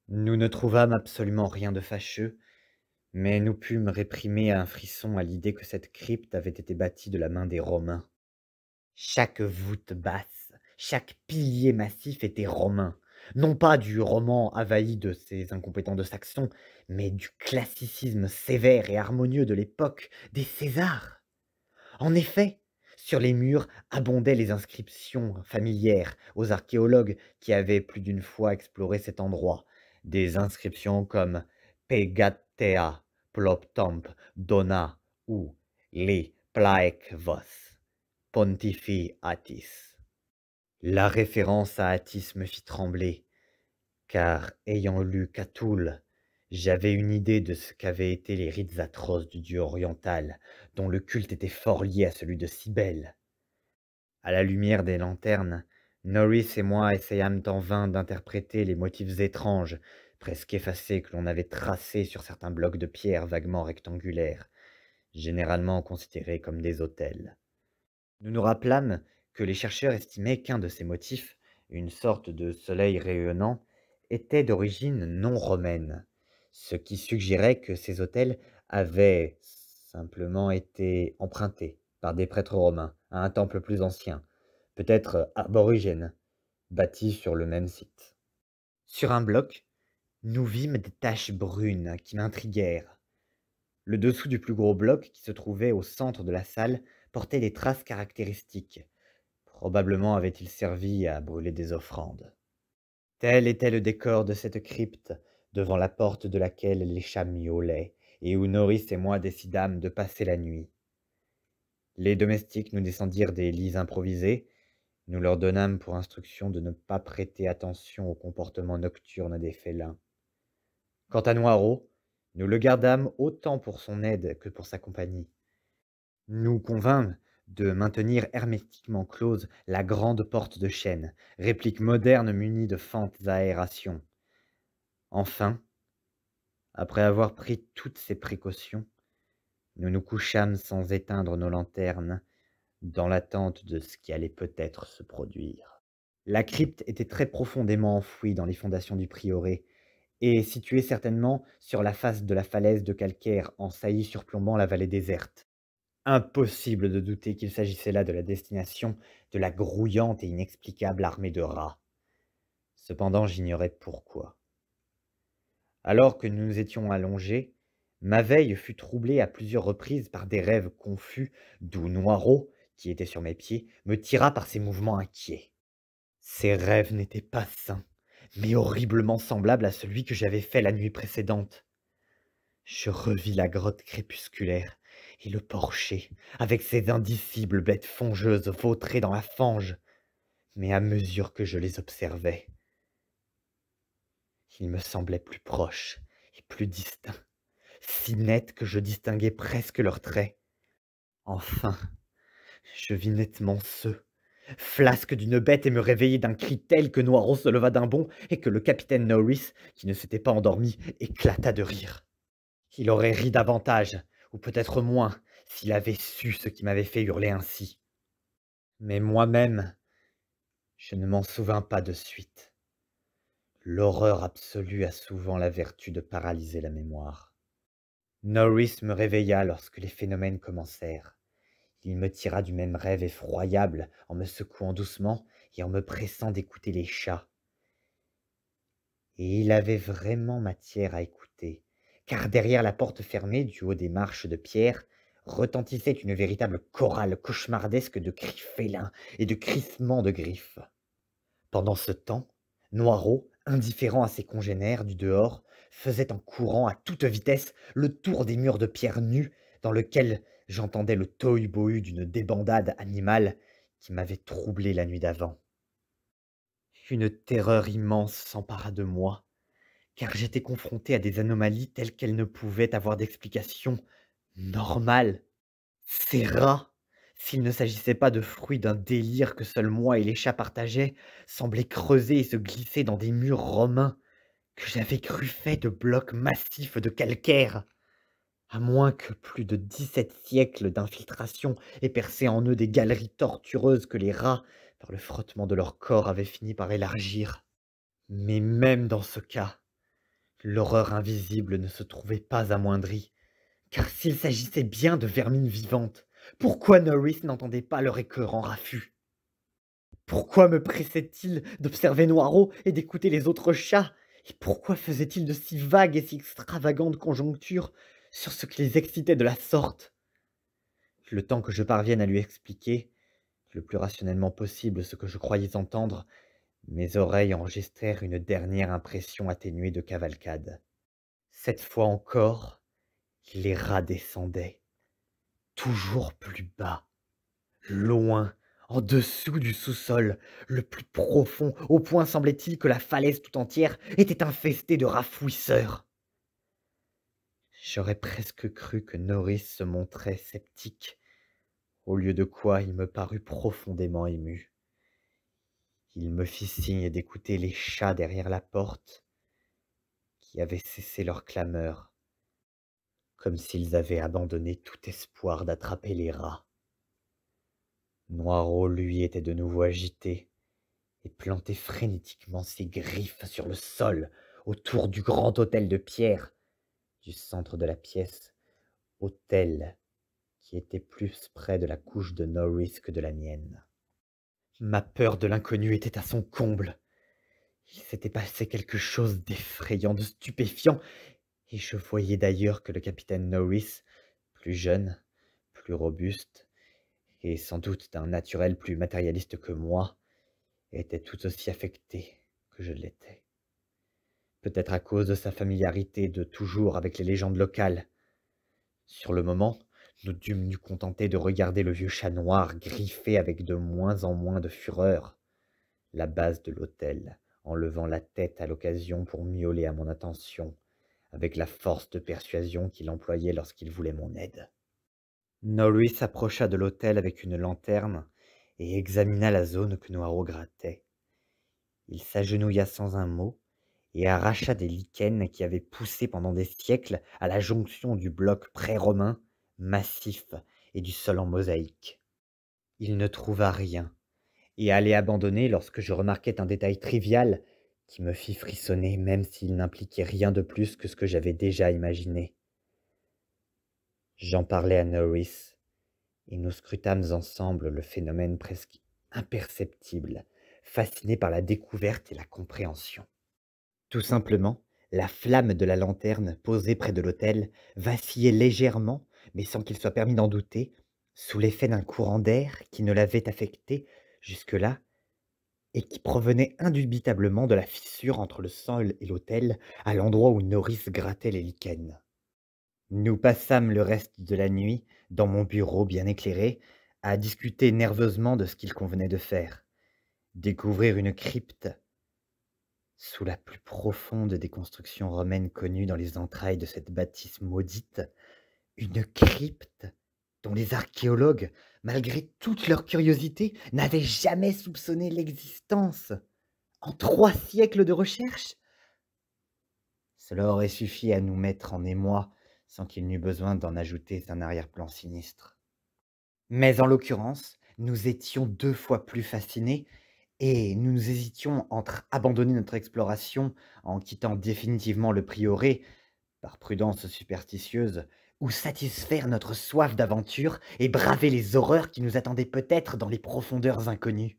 Nous ne trouvâmes absolument rien de fâcheux, mais nous pûmes réprimer un frisson à l'idée que cette crypte avait été bâtie de la main des Romains. Chaque voûte basse, chaque pilier massif était romain, non pas du roman avahi de ces incompétents de Saxons, mais du classicisme sévère et harmonieux de l'époque des Césars. En effet, sur les murs abondaient les inscriptions familières aux archéologues qui avaient plus d'une fois exploré cet endroit. Des inscriptions comme Pegatea, Ploptomp, Dona ou Les Plaec Vos, Pontifi Attis. La référence à Attis me fit trembler, car ayant lu Catulle, j'avais une idée de ce qu'avaient été les rites atroces du dieu oriental, dont le culte était fort lié à celui de Cybèle. À la lumière des lanternes, Norris et moi essayâmes en vain d'interpréter les motifs étranges, presque effacés, que l'on avait tracés sur certains blocs de pierre vaguement rectangulaires, généralement considérés comme des autels. Nous nous rappelâmes que les chercheurs estimaient qu'un de ces motifs, une sorte de soleil rayonnant, était d'origine non romaine, ce qui suggérait que ces autels avaient simplement été empruntés par des prêtres romains à un temple plus ancien, peut-être aborigène, bâti sur le même site. Sur un bloc, nous vîmes des taches brunes qui m'intriguèrent. Le dessous du plus gros bloc, qui se trouvait au centre de la salle, portait des traces caractéristiques. Probablement avait-il servi à brûler des offrandes. Tel était le décor de cette crypte, devant la porte de laquelle les chats miaulaient, et où Norris et moi décidâmes de passer la nuit. Les domestiques nous descendirent des lits improvisés. Nous leur donnâmes pour instruction de ne pas prêter attention au comportement nocturne des félins. Quant à Noirot, nous le gardâmes autant pour son aide que pour sa compagnie. Nous convînmes de maintenir hermétiquement close la grande porte de chêne, réplique moderne munie de fentes à aération. Enfin, après avoir pris toutes ces précautions, nous nous couchâmes sans éteindre nos lanternes, dans l'attente de ce qui allait peut-être se produire. La crypte était très profondément enfouie dans les fondations du prieuré, et située certainement sur la face de la falaise de calcaire en saillie surplombant la vallée déserte. Impossible de douter qu'il s'agissait là de la destination de la grouillante et inexplicable armée de rats. Cependant, j'ignorais pourquoi. Alors que nous nous étions allongés, ma veille fut troublée à plusieurs reprises par des rêves confus, d'où Noirot, qui était sur mes pieds, me tira par ses mouvements inquiets. Ces rêves n'étaient pas sains, mais horriblement semblables à celui que j'avais fait la nuit précédente. Je revis la grotte crépusculaire et le porcher, avec ses indicibles bêtes fongeuses vautrées dans la fange, mais à mesure que je les observais, ils me semblaient plus proches et plus distincts, si nets que je distinguais presque leurs traits. Enfin, je vis nettement ceux, flasque d'une bête, et me réveillai d'un cri tel que Noirot se leva d'un bond et que le capitaine Norris, qui ne s'était pas endormi, éclata de rire. Il aurait ri davantage, ou peut-être moins, s'il avait su ce qui m'avait fait hurler ainsi. Mais moi-même, je ne m'en souvins pas de suite. L'horreur absolue a souvent la vertu de paralyser la mémoire. Norris me réveilla lorsque les phénomènes commencèrent. Il me tira du même rêve effroyable en me secouant doucement et en me pressant d'écouter les chats. Et il avait vraiment matière à écouter, car derrière la porte fermée du haut des marches de pierre retentissait une véritable chorale cauchemardesque de cris félins et de crissements de griffes. Pendant ce temps, Noirot, indifférent à ses congénères du dehors, faisait en courant à toute vitesse le tour des murs de pierre nus dans lequel j'entendais le tohu-bohu d'une débandade animale qui m'avait troublé la nuit d'avant. Une terreur immense s'empara de moi, car j'étais confronté à des anomalies telles qu'elles ne pouvaient avoir d'explication normale. Ces rats, s'il ne s'agissait pas de fruits d'un délire que seul moi et les chats partageaient, semblaient creuser et se glisser dans des murs romains que j'avais cru faits de blocs massifs de calcaire, à moins que plus de 17 siècles d'infiltration aient percé en eux des galeries tortueuses que les rats, par le frottement de leur corps, avaient fini par élargir. Mais même dans ce cas, l'horreur invisible ne se trouvait pas amoindrie, car s'il s'agissait bien de vermines vivantes, pourquoi Norris n'entendait pas leur écœurant raffut? Pourquoi me pressait-il d'observer Noirot et d'écouter les autres chats? Et pourquoi faisait-il de si vagues et si extravagantes conjonctures sur ce qui les excitait de la sorte? Le temps que je parvienne à lui expliquer, le plus rationnellement possible, ce que je croyais entendre, mes oreilles enregistrèrent une dernière impression atténuée de cavalcade. Cette fois encore, les rats descendaient, toujours plus bas, loin, en dessous du sous-sol, le plus profond, au point semblait-il que la falaise tout entière était infestée de rats fouisseurs. J'aurais presque cru que Norris se montrait sceptique, au lieu de quoi il me parut profondément ému. Il me fit signe d'écouter les chats derrière la porte, qui avaient cessé leur clameur, comme s'ils avaient abandonné tout espoir d'attraper les rats. Noirot, lui, était de nouveau agité et plantait frénétiquement ses griffes sur le sol autour du grand autel de pierre du centre de la pièce, autel qui était plus près de la couche de Norris que de la mienne. Ma peur de l'inconnu était à son comble. Il s'était passé quelque chose d'effrayant, de stupéfiant, et je voyais d'ailleurs que le capitaine Norris, plus jeune, plus robuste, et sans doute d'un naturel plus matérialiste que moi, était tout aussi affecté que je l'étais. Peut-être à cause de sa familiarité de toujours avec les légendes locales. Sur le moment, nous dûmes nous contenter de regarder le vieux chat noir griffer avec de moins en moins de fureur la base de l'autel, en levant la tête à l'occasion pour miauler à mon attention, avec la force de persuasion qu'il employait lorsqu'il voulait mon aide. Norris s'approcha de l'autel avec une lanterne et examina la zone que Noirot grattait. Il s'agenouilla sans un mot et arracha des lichens qui avaient poussé pendant des siècles à la jonction du bloc pré-romain, massif, et du sol en mosaïque. Il ne trouva rien, et allait abandonner lorsque je remarquai un détail trivial qui me fit frissonner, même s'il n'impliquait rien de plus que ce que j'avais déjà imaginé. J'en parlai à Norris, et nous scrutâmes ensemble le phénomène presque imperceptible, fascinés par la découverte et la compréhension. Tout simplement, La flamme de la lanterne posée près de l'autel vacillait légèrement, mais sans qu'il soit permis d'en douter, sous l'effet d'un courant d'air qui ne l'avait affecté jusque-là et qui provenait indubitablement de la fissure entre le sol et l'autel, à l'endroit où Norris grattait les lichens. Nous passâmes le reste de la nuit, dans mon bureau bien éclairé, à discuter nerveusement de ce qu'il convenait de faire. Découvrir une crypte sous la plus profonde des constructions romaines connues dans les entrailles de cette bâtisse maudite, une crypte dont les archéologues, malgré toute leur curiosité, n'avaient jamais soupçonné l'existence. En 3 siècles de recherche, cela aurait suffi à nous mettre en émoi sans qu'il n'eût besoin d'en ajouter un arrière-plan sinistre. Mais en l'occurrence, nous étions 2 fois plus fascinés et nous hésitions entre abandonner notre exploration en quittant définitivement le prieuré, par prudence superstitieuse, ou satisfaire notre soif d'aventure et braver les horreurs qui nous attendaient peut-être dans les profondeurs inconnues.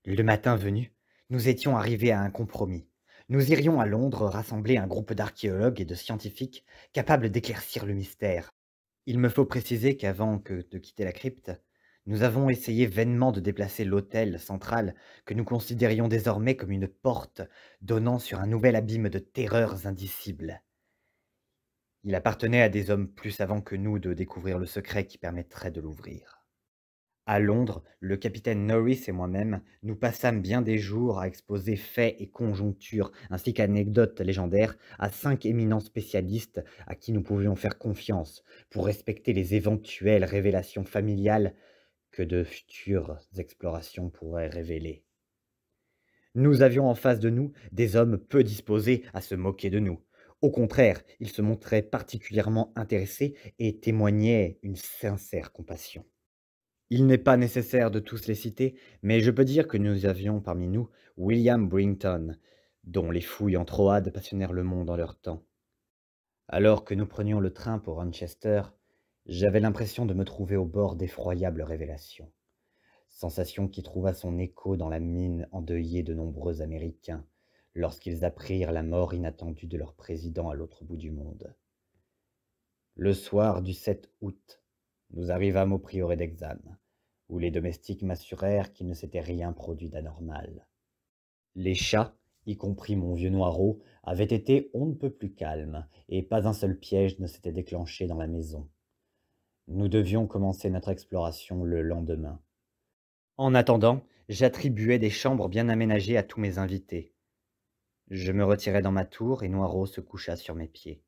Le matin venu, nous étions arrivés à un compromis. Nous irions à Londres rassembler un groupe d'archéologues et de scientifiques capables d'éclaircir le mystère. Il me faut préciser qu'avant de quitter la crypte, nous avons essayé vainement de déplacer l'autel central que nous considérions désormais comme une porte donnant sur un nouvel abîme de terreurs indicibles. Il appartenait à des hommes plus savants que nous de découvrir le secret qui permettrait de l'ouvrir. À Londres, le capitaine Norris et moi-même, nous passâmes bien des jours à exposer faits et conjonctures, ainsi qu'anecdotes légendaires, à 5 éminents spécialistes à qui nous pouvions faire confiance pour respecter les éventuelles révélations familiales que de futures explorations pourraient révéler. Nous avions en face de nous des hommes peu disposés à se moquer de nous. Au contraire, ils se montraient particulièrement intéressés et témoignaient une sincère compassion. Il n'est pas nécessaire de tous les citer, mais je peux dire que nous avions parmi nous William Brington, dont les fouilles en Troade passionnèrent le monde en leur temps. Alors que nous prenions le train pour Manchester, j'avais l'impression de me trouver au bord d'effroyables révélations. Sensation qui trouva son écho dans la mine endeuillée de nombreux Américains, lorsqu'ils apprirent la mort inattendue de leur président à l'autre bout du monde. Le soir du 7 août, nous arrivâmes au prieuré d'Hexham, où les domestiques m'assurèrent qu'il ne s'était rien produit d'anormal. Les chats, y compris mon vieux Noirot, avaient été on ne peut plus calmes, et pas un seul piège ne s'était déclenché dans la maison. Nous devions commencer notre exploration le lendemain. En attendant, j'attribuais des chambres bien aménagées à tous mes invités. Je me retirai dans ma tour et Noirot se coucha sur mes pieds.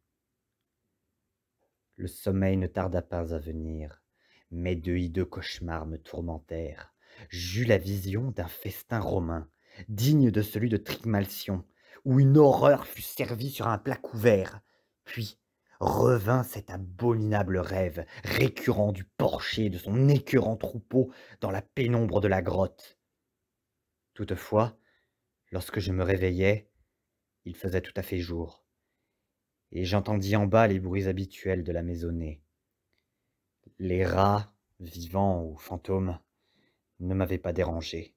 Le sommeil ne tarda pas à venir, mais de hideux cauchemars me tourmentèrent. J'eus la vision d'un festin romain, digne de celui de Trimalcion, où une horreur fut servie sur un plat couvert. Puis revint cet abominable rêve, récurrent du porcher de son écœurant troupeau dans la pénombre de la grotte. Toutefois, lorsque je me réveillai, il faisait tout à fait jour, et j'entendis en bas les bruits habituels de la maisonnée. Les rats, vivants ou fantômes, ne m'avaient pas dérangé.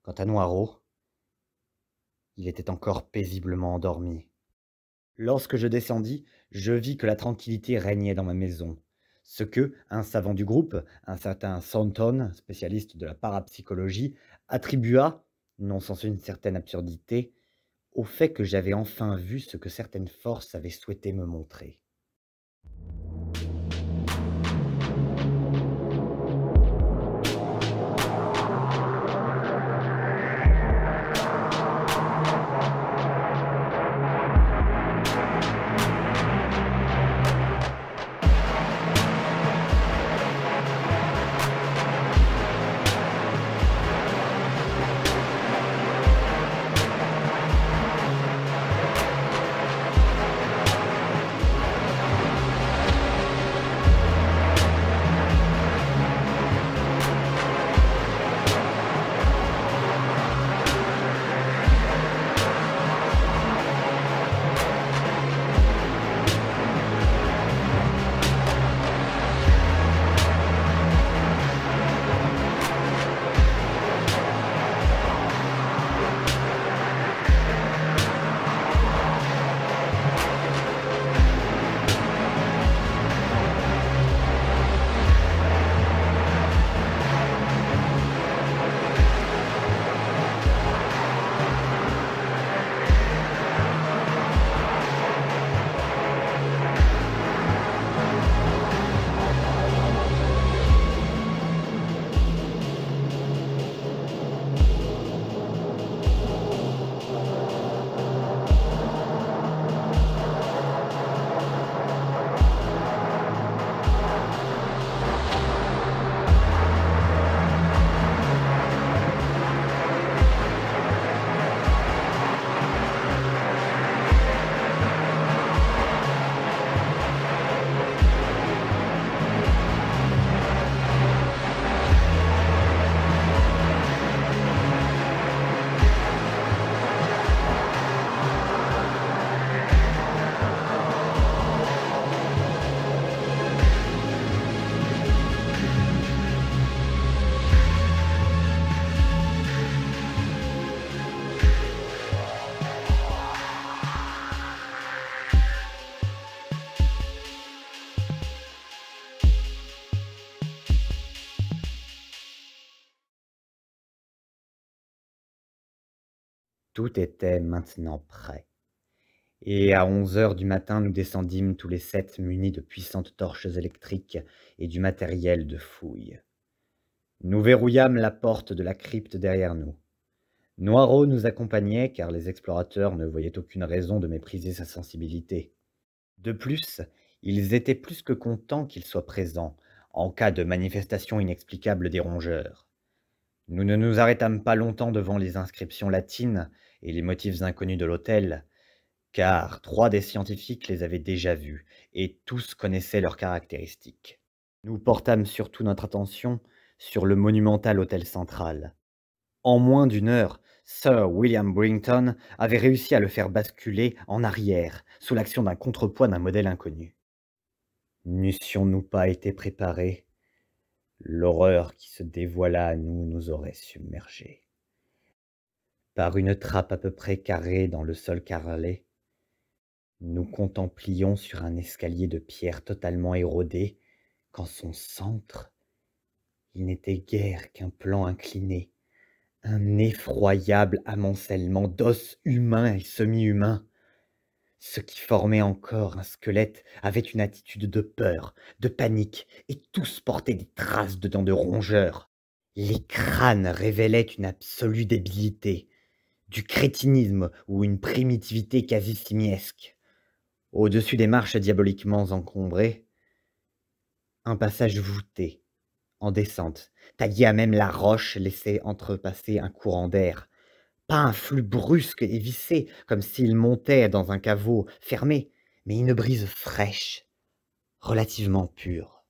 Quant à Noirot, il était encore paisiblement endormi. Lorsque je descendis, je vis que la tranquillité régnait dans ma maison, ce que un savant du groupe, un certain Thornton, spécialiste de la parapsychologie, attribua, non sans une certaine absurdité, au fait que j'avais enfin vu ce que certaines forces avaient souhaité me montrer. Tout était maintenant prêt. Et à 11 heures du matin, nous descendîmes tous les 7 munis de puissantes torches électriques et du matériel de fouille. Nous verrouillâmes la porte de la crypte derrière nous. Noirot nous accompagnait car les explorateurs ne voyaient aucune raison de mépriser sa sensibilité. De plus, ils étaient plus que contents qu'il soit présent, en cas de manifestation inexplicable des rongeurs. Nous ne nous arrêtâmes pas longtemps devant les inscriptions latines et les motifs inconnus de l'autel, car 3 des scientifiques les avaient déjà vus, et tous connaissaient leurs caractéristiques. Nous portâmes surtout notre attention sur le monumental autel central. En moins d'une heure, Sir William Brington avait réussi à le faire basculer en arrière, sous l'action d'un contrepoids d'un modèle inconnu. N'eussions-nous pas été préparés, l'horreur qui se dévoila à nous nous aurait submergés. Par une trappe à peu près carrée dans le sol carrelé, nous contemplions sur un escalier de pierre totalement érodé qu'en son centre, il n'était guère qu'un plan incliné, un effroyable amoncellement d'os humains et semi-humains. Ce qui formait encore un squelette avait une attitude de peur, de panique, et tous portaient des traces de dents de rongeurs. Les crânes révélaient une absolue débilité, du crétinisme ou une primitivité quasi simiesque. Au-dessus des marches diaboliquement encombrées, un passage voûté, en descente, taillé à même la roche, laissait entrepasser un courant d'air. Pas un flux brusque et vissé, comme s'il montait dans un caveau fermé, mais une brise fraîche, relativement pure.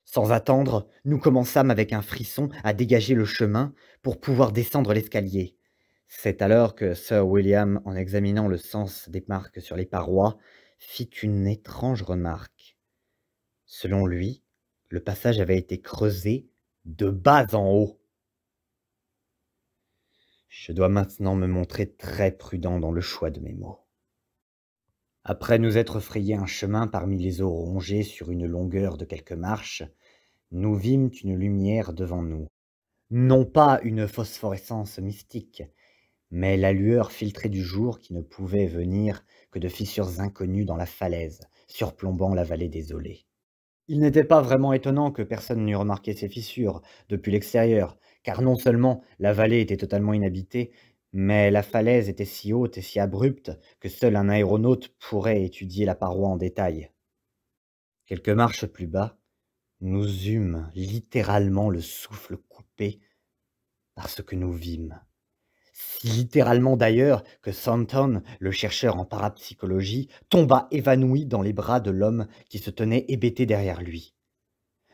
Sans attendre, nous commençâmes avec un frisson à dégager le chemin pour pouvoir descendre l'escalier. C'est alors que Sir William, en examinant le sens des marques sur les parois, fit une étrange remarque. Selon lui, le passage avait été creusé de bas en haut. Je dois maintenant me montrer très prudent dans le choix de mes mots. Après nous être frayé un chemin parmi les eaux rongées sur une longueur de quelques marches, nous vîmes une lumière devant nous. Non pas une phosphorescence mystique, mais la lueur filtrée du jour qui ne pouvait venir que de fissures inconnues dans la falaise, surplombant la vallée désolée. Il n'était pas vraiment étonnant que personne n'eût remarqué ces fissures depuis l'extérieur, car non seulement la vallée était totalement inhabitée, mais la falaise était si haute et si abrupte que seul un aéronaute pourrait étudier la paroi en détail. Quelques marches plus bas, nous eûmes littéralement le souffle coupé par ce que nous vîmes. Si littéralement d'ailleurs que Thornton, le chercheur en parapsychologie, tomba évanoui dans les bras de l'homme qui se tenait hébété derrière lui.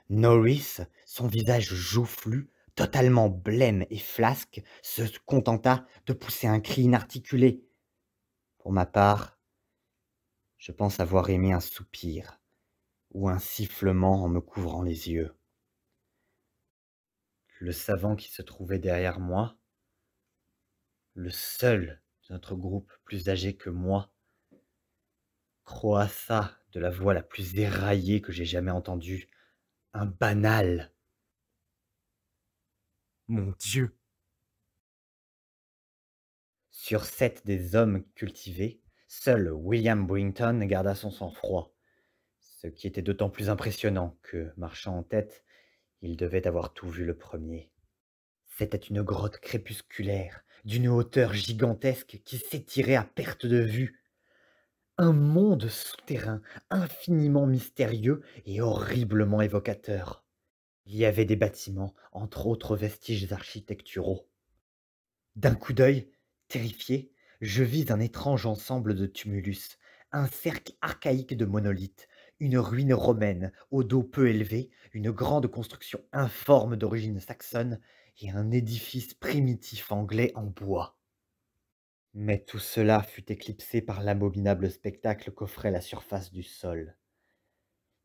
Norris, son visage joufflu, totalement blême et flasque, se contenta de pousser un cri inarticulé. Pour ma part, je pense avoir émis un soupir ou un sifflement en me couvrant les yeux. Le savant qui se trouvait derrière moi, le seul de notre groupe plus âgé que moi, croassa de la voix la plus éraillée que j'ai jamais entendue, un banal. Mon Dieu! Sur 7 des hommes cultivés, seul William Brington garda son sang-froid, ce qui était d'autant plus impressionnant que, marchant en tête, il devait avoir tout vu le premier. C'était une grotte crépusculaire, d'une hauteur gigantesque qui s'étirait à perte de vue. Un monde souterrain infiniment mystérieux et horriblement évocateur. Il y avait des bâtiments, entre autres vestiges architecturaux. D'un coup d'œil, terrifié, je vis un étrange ensemble de tumulus, un cercle archaïque de monolithes, une ruine romaine au dos peu élevé, une grande construction informe d'origine saxonne et un édifice primitif anglais en bois. Mais tout cela fut éclipsé par l'abominable spectacle qu'offrait la surface du sol.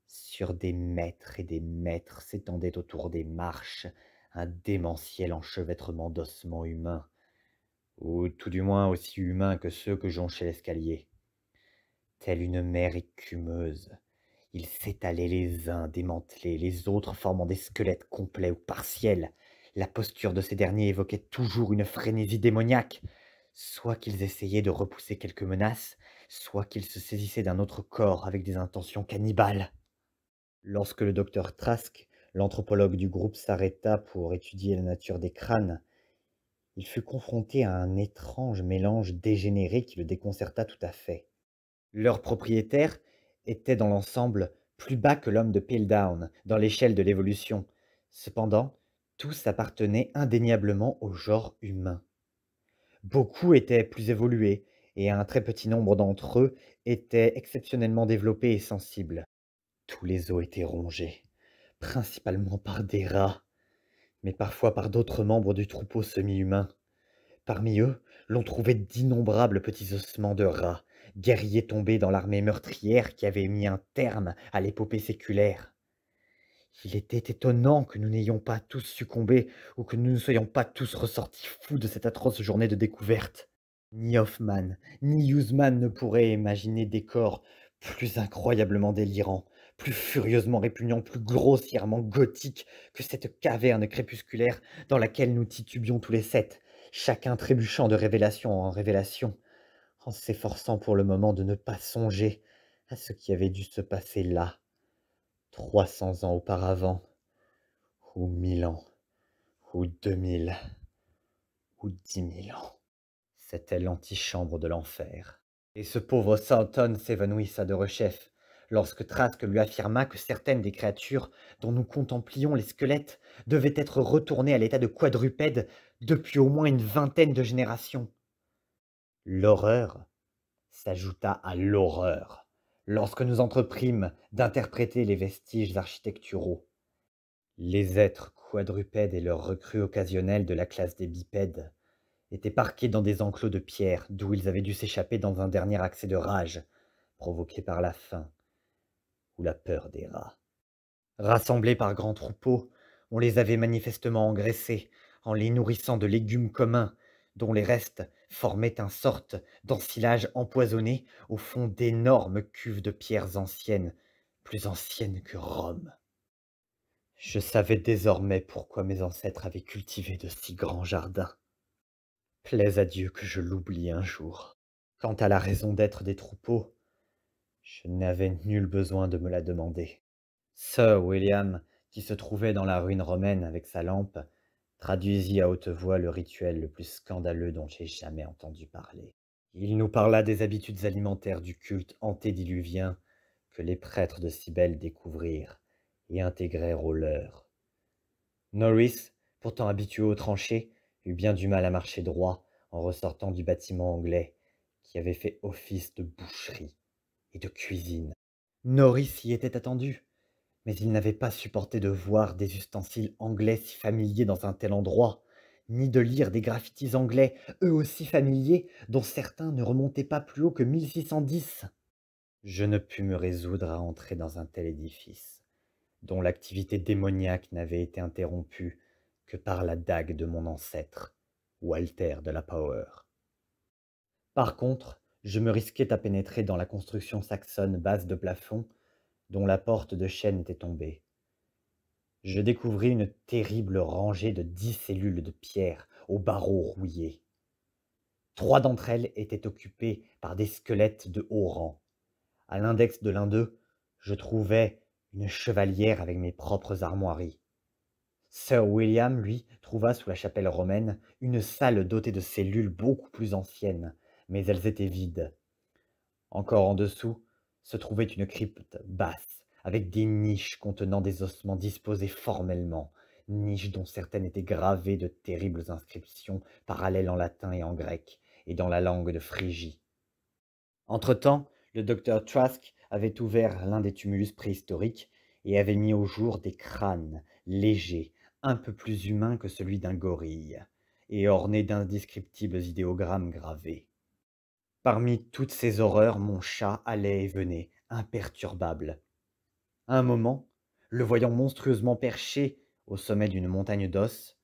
Sur des mètres et des mètres s'étendait autour des marches un démentiel enchevêtrement d'ossements humains, ou tout du moins aussi humains que ceux que jonchaient l'escalier. Telle une mer écumeuse, ils s'étalaient les uns démantelés, les autres formant des squelettes complets ou partiels. La posture de ces derniers évoquait toujours une frénésie démoniaque. Soit qu'ils essayaient de repousser quelques menaces, soit qu'ils se saisissaient d'un autre corps avec des intentions cannibales. Lorsque le docteur Trask, l'anthropologue du groupe, s'arrêta pour étudier la nature des crânes, il fut confronté à un étrange mélange dégénéré qui le déconcerta tout à fait. Leur propriétaire était dans l'ensemble plus bas que l'homme de Piltdown dans l'échelle de l'évolution. Cependant, tous appartenaient indéniablement au genre humain. Beaucoup étaient plus évolués, et un très petit nombre d'entre eux étaient exceptionnellement développés et sensibles. Tous les os étaient rongés, principalement par des rats, mais parfois par d'autres membres du troupeau semi-humain. Parmi eux, l'on trouvait d'innombrables petits ossements de rats, guerriers tombés dans l'armée meurtrière qui avait mis un terme à l'épopée séculaire. Il était étonnant que nous n'ayons pas tous succombé ou que nous ne soyons pas tous ressortis fous de cette atroce journée de découverte. Ni Hoffman, ni Huseman ne pourraient imaginer des corps plus incroyablement délirants, plus furieusement répugnants, plus grossièrement gothiques que cette caverne crépusculaire dans laquelle nous titubions tous les 7, chacun trébuchant de révélation en révélation, en s'efforçant pour le moment de ne pas songer à ce qui avait dû se passer là, 300 ans auparavant, ou 1000 ans, ou 2000, ou 10 000 ans. C'était l'antichambre de l'enfer. Et ce pauvre Salton s'évanouissa de rechef, lorsque Trask lui affirma que certaines des créatures dont nous contemplions les squelettes devaient être retournées à l'état de quadrupèdes depuis au moins une vingtaine de générations. L'horreur s'ajouta à l'horreur lorsque nous entreprîmes d'interpréter les vestiges architecturaux. Les êtres quadrupèdes et leurs recrues occasionnelles de la classe des bipèdes étaient parqués dans des enclos de pierre d'où ils avaient dû s'échapper dans un dernier accès de rage, provoqué par la faim ou la peur des rats. Rassemblés par grands troupeaux, on les avait manifestement engraissés, en les nourrissant de légumes communs, dont les restes formaient une sorte d'ensilage empoisonné au fond d'énormes cuves de pierres anciennes, plus anciennes que Rome. Je savais désormais pourquoi mes ancêtres avaient cultivé de si grands jardins. Plaise à Dieu que je l'oublie un jour. Quant à la raison d'être des troupeaux, je n'avais nul besoin de me la demander. Sir William, qui se trouvait dans la ruine romaine avec sa lampe, traduisit à haute voix le rituel le plus scandaleux dont j'ai jamais entendu parler. Il nous parla des habitudes alimentaires du culte antédiluvien que les prêtres de Cybèle découvrirent et intégrèrent aux leurs. Norris, pourtant habitué aux tranchées, eut bien du mal à marcher droit en ressortant du bâtiment anglais, qui avait fait office de boucherie et de cuisine. Norris y était attendu, mais il n'avait pas supporté de voir des ustensiles anglais si familiers dans un tel endroit, ni de lire des graffitis anglais, eux aussi familiers, dont certains ne remontaient pas plus haut que 1610. Je ne pus me résoudre à entrer dans un tel édifice, dont l'activité démoniaque n'avait été interrompue que par la dague de mon ancêtre, Walter de la Power. Par contre, je me risquais à pénétrer dans la construction saxonne basse de plafond, dont la porte de chêne était tombée. Je découvris une terrible rangée de 10 cellules de pierre aux barreaux rouillés. 3 d'entre elles étaient occupées par des squelettes de haut rang. À l'index de l'un d'eux, je trouvais une chevalière avec mes propres armoiries. Sir William, lui, trouva sous la chapelle romaine une salle dotée de cellules beaucoup plus anciennes, mais elles étaient vides. Encore en dessous se trouvait une crypte basse, avec des niches contenant des ossements disposés formellement, niches dont certaines étaient gravées de terribles inscriptions parallèles en latin et en grec, et dans la langue de Phrygie. Entre-temps, le docteur Trask avait ouvert l'un des tumulus préhistoriques et avait mis au jour des crânes légers, un peu plus humains que celui d'un gorille, et ornés d'indescriptibles idéogrammes gravés. Parmi toutes ces horreurs, mon chat allait et venait, imperturbable. À un moment, le voyant monstrueusement perché au sommet d'une montagne d'os,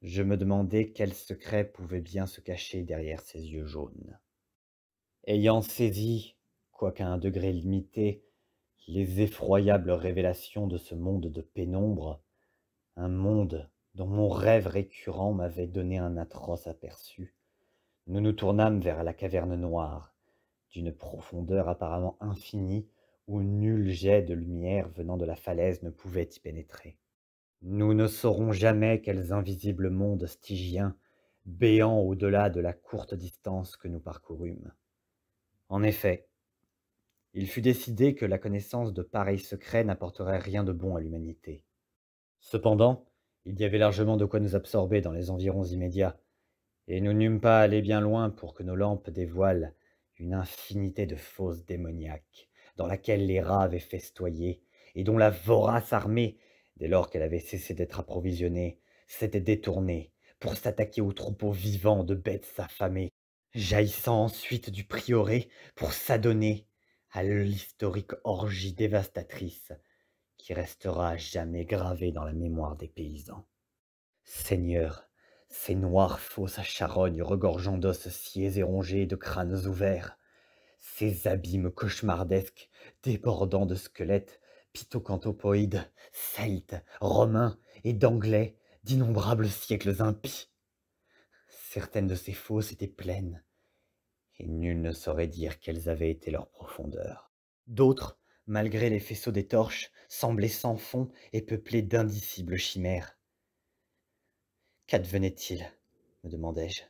je me demandais quel secret pouvait bien se cacher derrière ses yeux jaunes. Ayant saisi, quoiqu'à un degré limité, les effroyables révélations de ce monde de pénombre, un monde dont mon rêve récurrent m'avait donné un atroce aperçu, Nous nous tournâmes vers la caverne noire, d'une profondeur apparemment infinie, où nul jet de lumière venant de la falaise ne pouvait y pénétrer. Nous ne saurons jamais quels invisibles mondes stygiens, béants au-delà de la courte distance que nous parcourûmes. En effet, il fut décidé que la connaissance de pareils secrets n'apporterait rien de bon à l'humanité. Cependant, il y avait largement de quoi nous absorber dans les environs immédiats, et nous n'eûmes pas allé bien loin pour que nos lampes dévoilent une infinité de fosses démoniaques, dans laquelle les rats avaient festoyé, et dont la vorace armée, dès lors qu'elle avait cessé d'être approvisionnée, s'était détournée pour s'attaquer aux troupeaux vivants de bêtes affamées, jaillissant ensuite du prieuré pour s'adonner à l'historique orgie dévastatrice qui restera à jamais gravée dans la mémoire des paysans. Seigneur, ces noires fosses charognes regorgeant d'os sciés et rongés et de crânes ouverts, ces abîmes cauchemardesques débordant de squelettes pitocanthopoïdes, celtes, romains et d'anglais d'innombrables siècles impies. Certaines de ces fosses étaient pleines, et nul ne saurait dire quelles avaient été leurs profondeurs. D'autres, malgré les faisceaux des torches, semblaient sans fond et peuplées d'indicibles chimères. Qu'advenait-il, me demandai-je,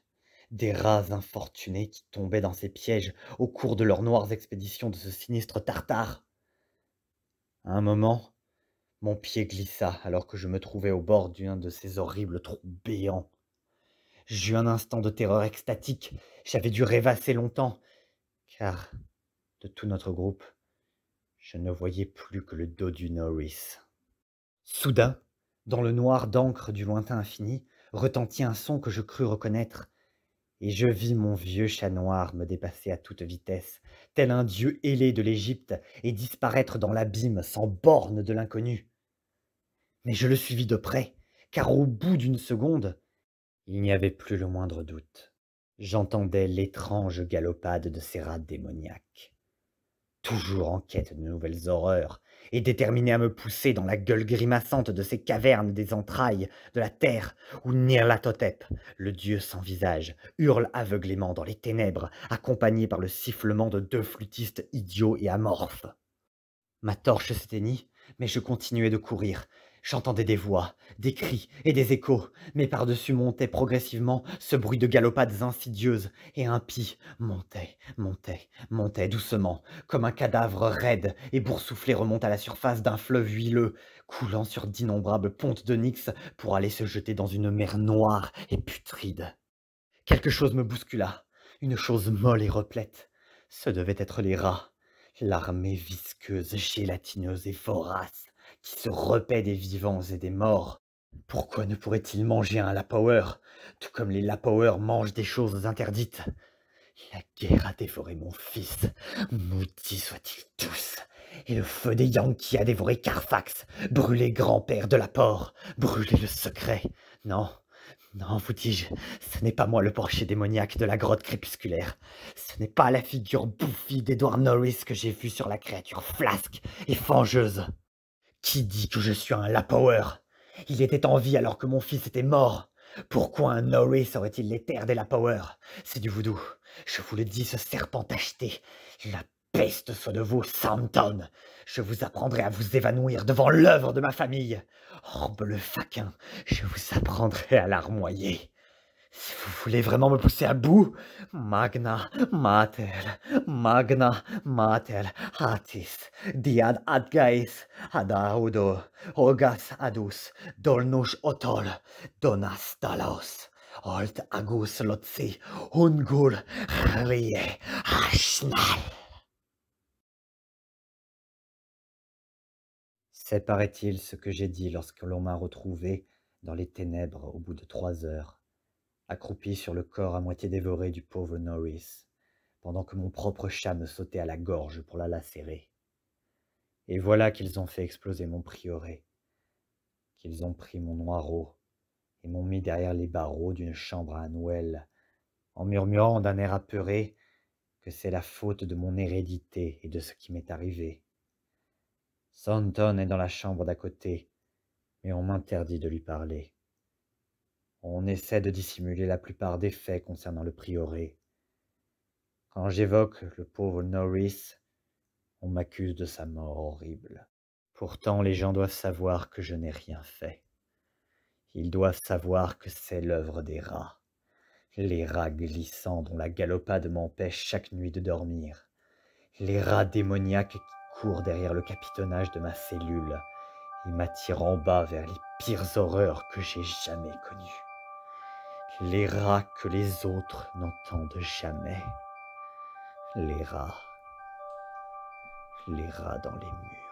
des rats infortunés qui tombaient dans ces pièges au cours de leurs noires expéditions de ce sinistre Tartare? À un moment, mon pied glissa alors que je me trouvais au bord d'un de ces horribles trous béants. J'eus un instant de terreur extatique. J'avais dû rêvasser longtemps, car, de tout notre groupe, je ne voyais plus que le dos du Norris. Soudain, dans le noir d'encre du lointain infini, retentit un son que je crus reconnaître, et je vis mon vieux chat noir me dépasser à toute vitesse, tel un dieu ailé de l'Égypte, et disparaître dans l'abîme sans borne de l'inconnu. Mais je le suivis de près, car au bout d'une seconde, il n'y avait plus le moindre doute. J'entendais l'étrange galopade de ces rats démoniaques, toujours en quête de nouvelles horreurs, et déterminés à me pousser dans la gueule grimaçante de ces cavernes des entrailles de la terre, où Nyarlathotep, le dieu sans visage, hurle aveuglément dans les ténèbres, accompagné par le sifflement de 2 flûtistes idiots et amorphes. Ma torche s'éteignit, mais je continuai de courir. J'entendais des voix, des cris et des échos, mais par-dessus montait progressivement ce bruit de galopades insidieuses, et impies montait doucement, comme un cadavre raide et boursouflé remonte à la surface d'un fleuve huileux, coulant sur d'innombrables pontes de Nyx pour aller se jeter dans une mer noire et putride. Quelque chose me bouscula, une chose molle et replète. Ce devaient être les rats, l'armée visqueuse, gélatineuse et vorace, qui se repaît des vivants et des morts. Pourquoi ne pourrait-il manger un Lapower, tout comme les Lapower mangent des choses interdites? La guerre a dévoré mon fils, maudits soient-ils tous. Et le feu des Yankees a dévoré Carfax, brûlé grand-père de l'apport, brûlé le secret. Non, non, vous dis-je, ce n'est pas moi le porcher démoniaque de la grotte crépusculaire. Ce n'est pas la figure bouffie d'Edward Norris que j'ai vue sur la créature flasque et fangeuse. Qui dit que je suis un Lapower? Il était en vie alors que mon fils était mort. Pourquoi un Norris aurait-il les terres des Lapower? C'est du voodoo. Je vous le dis, ce serpent tacheté. La peste soit de vous, Samton. Je vous apprendrai à vous évanouir devant l'œuvre de ma famille. Orbe le faquin, je vous apprendrai à larmoyer. Si vous voulez vraiment me pousser à bout, Magna Mater, Hatis, Diad Adgais, Adaudo, Ogas Adus, Dolnus Otol, Donas Dalos, Olt Agus Lotzi, Ungul, Rie, Ashnal. C'est, paraît-il, ce que j'ai dit lorsque l'on m'a retrouvé dans les ténèbres au bout de 3 heures, accroupi sur le corps à moitié dévoré du pauvre Norris, pendant que mon propre chat me sautait à la gorge pour la lacérer. Et voilà qu'ils ont fait exploser mon prieuré, qu'ils ont pris mon noiraup et m'ont mis derrière les barreaux d'une chambre à Noël, en murmurant d'un air apeuré que c'est la faute de mon hérédité et de ce qui m'est arrivé. Thornton est dans la chambre d'à côté, mais on m'interdit de lui parler. On essaie de dissimuler la plupart des faits concernant le prieuré. Quand j'évoque le pauvre Norris, on m'accuse de sa mort horrible. Pourtant, les gens doivent savoir que je n'ai rien fait. Ils doivent savoir que c'est l'œuvre des rats. Les rats glissants dont la galopade m'empêche chaque nuit de dormir. Les rats démoniaques qui courent derrière le capitonnage de ma cellule et m'attirent en bas vers les pires horreurs que j'ai jamais connues. Les rats que les autres n'entendent jamais. Les rats. Les rats dans les murs.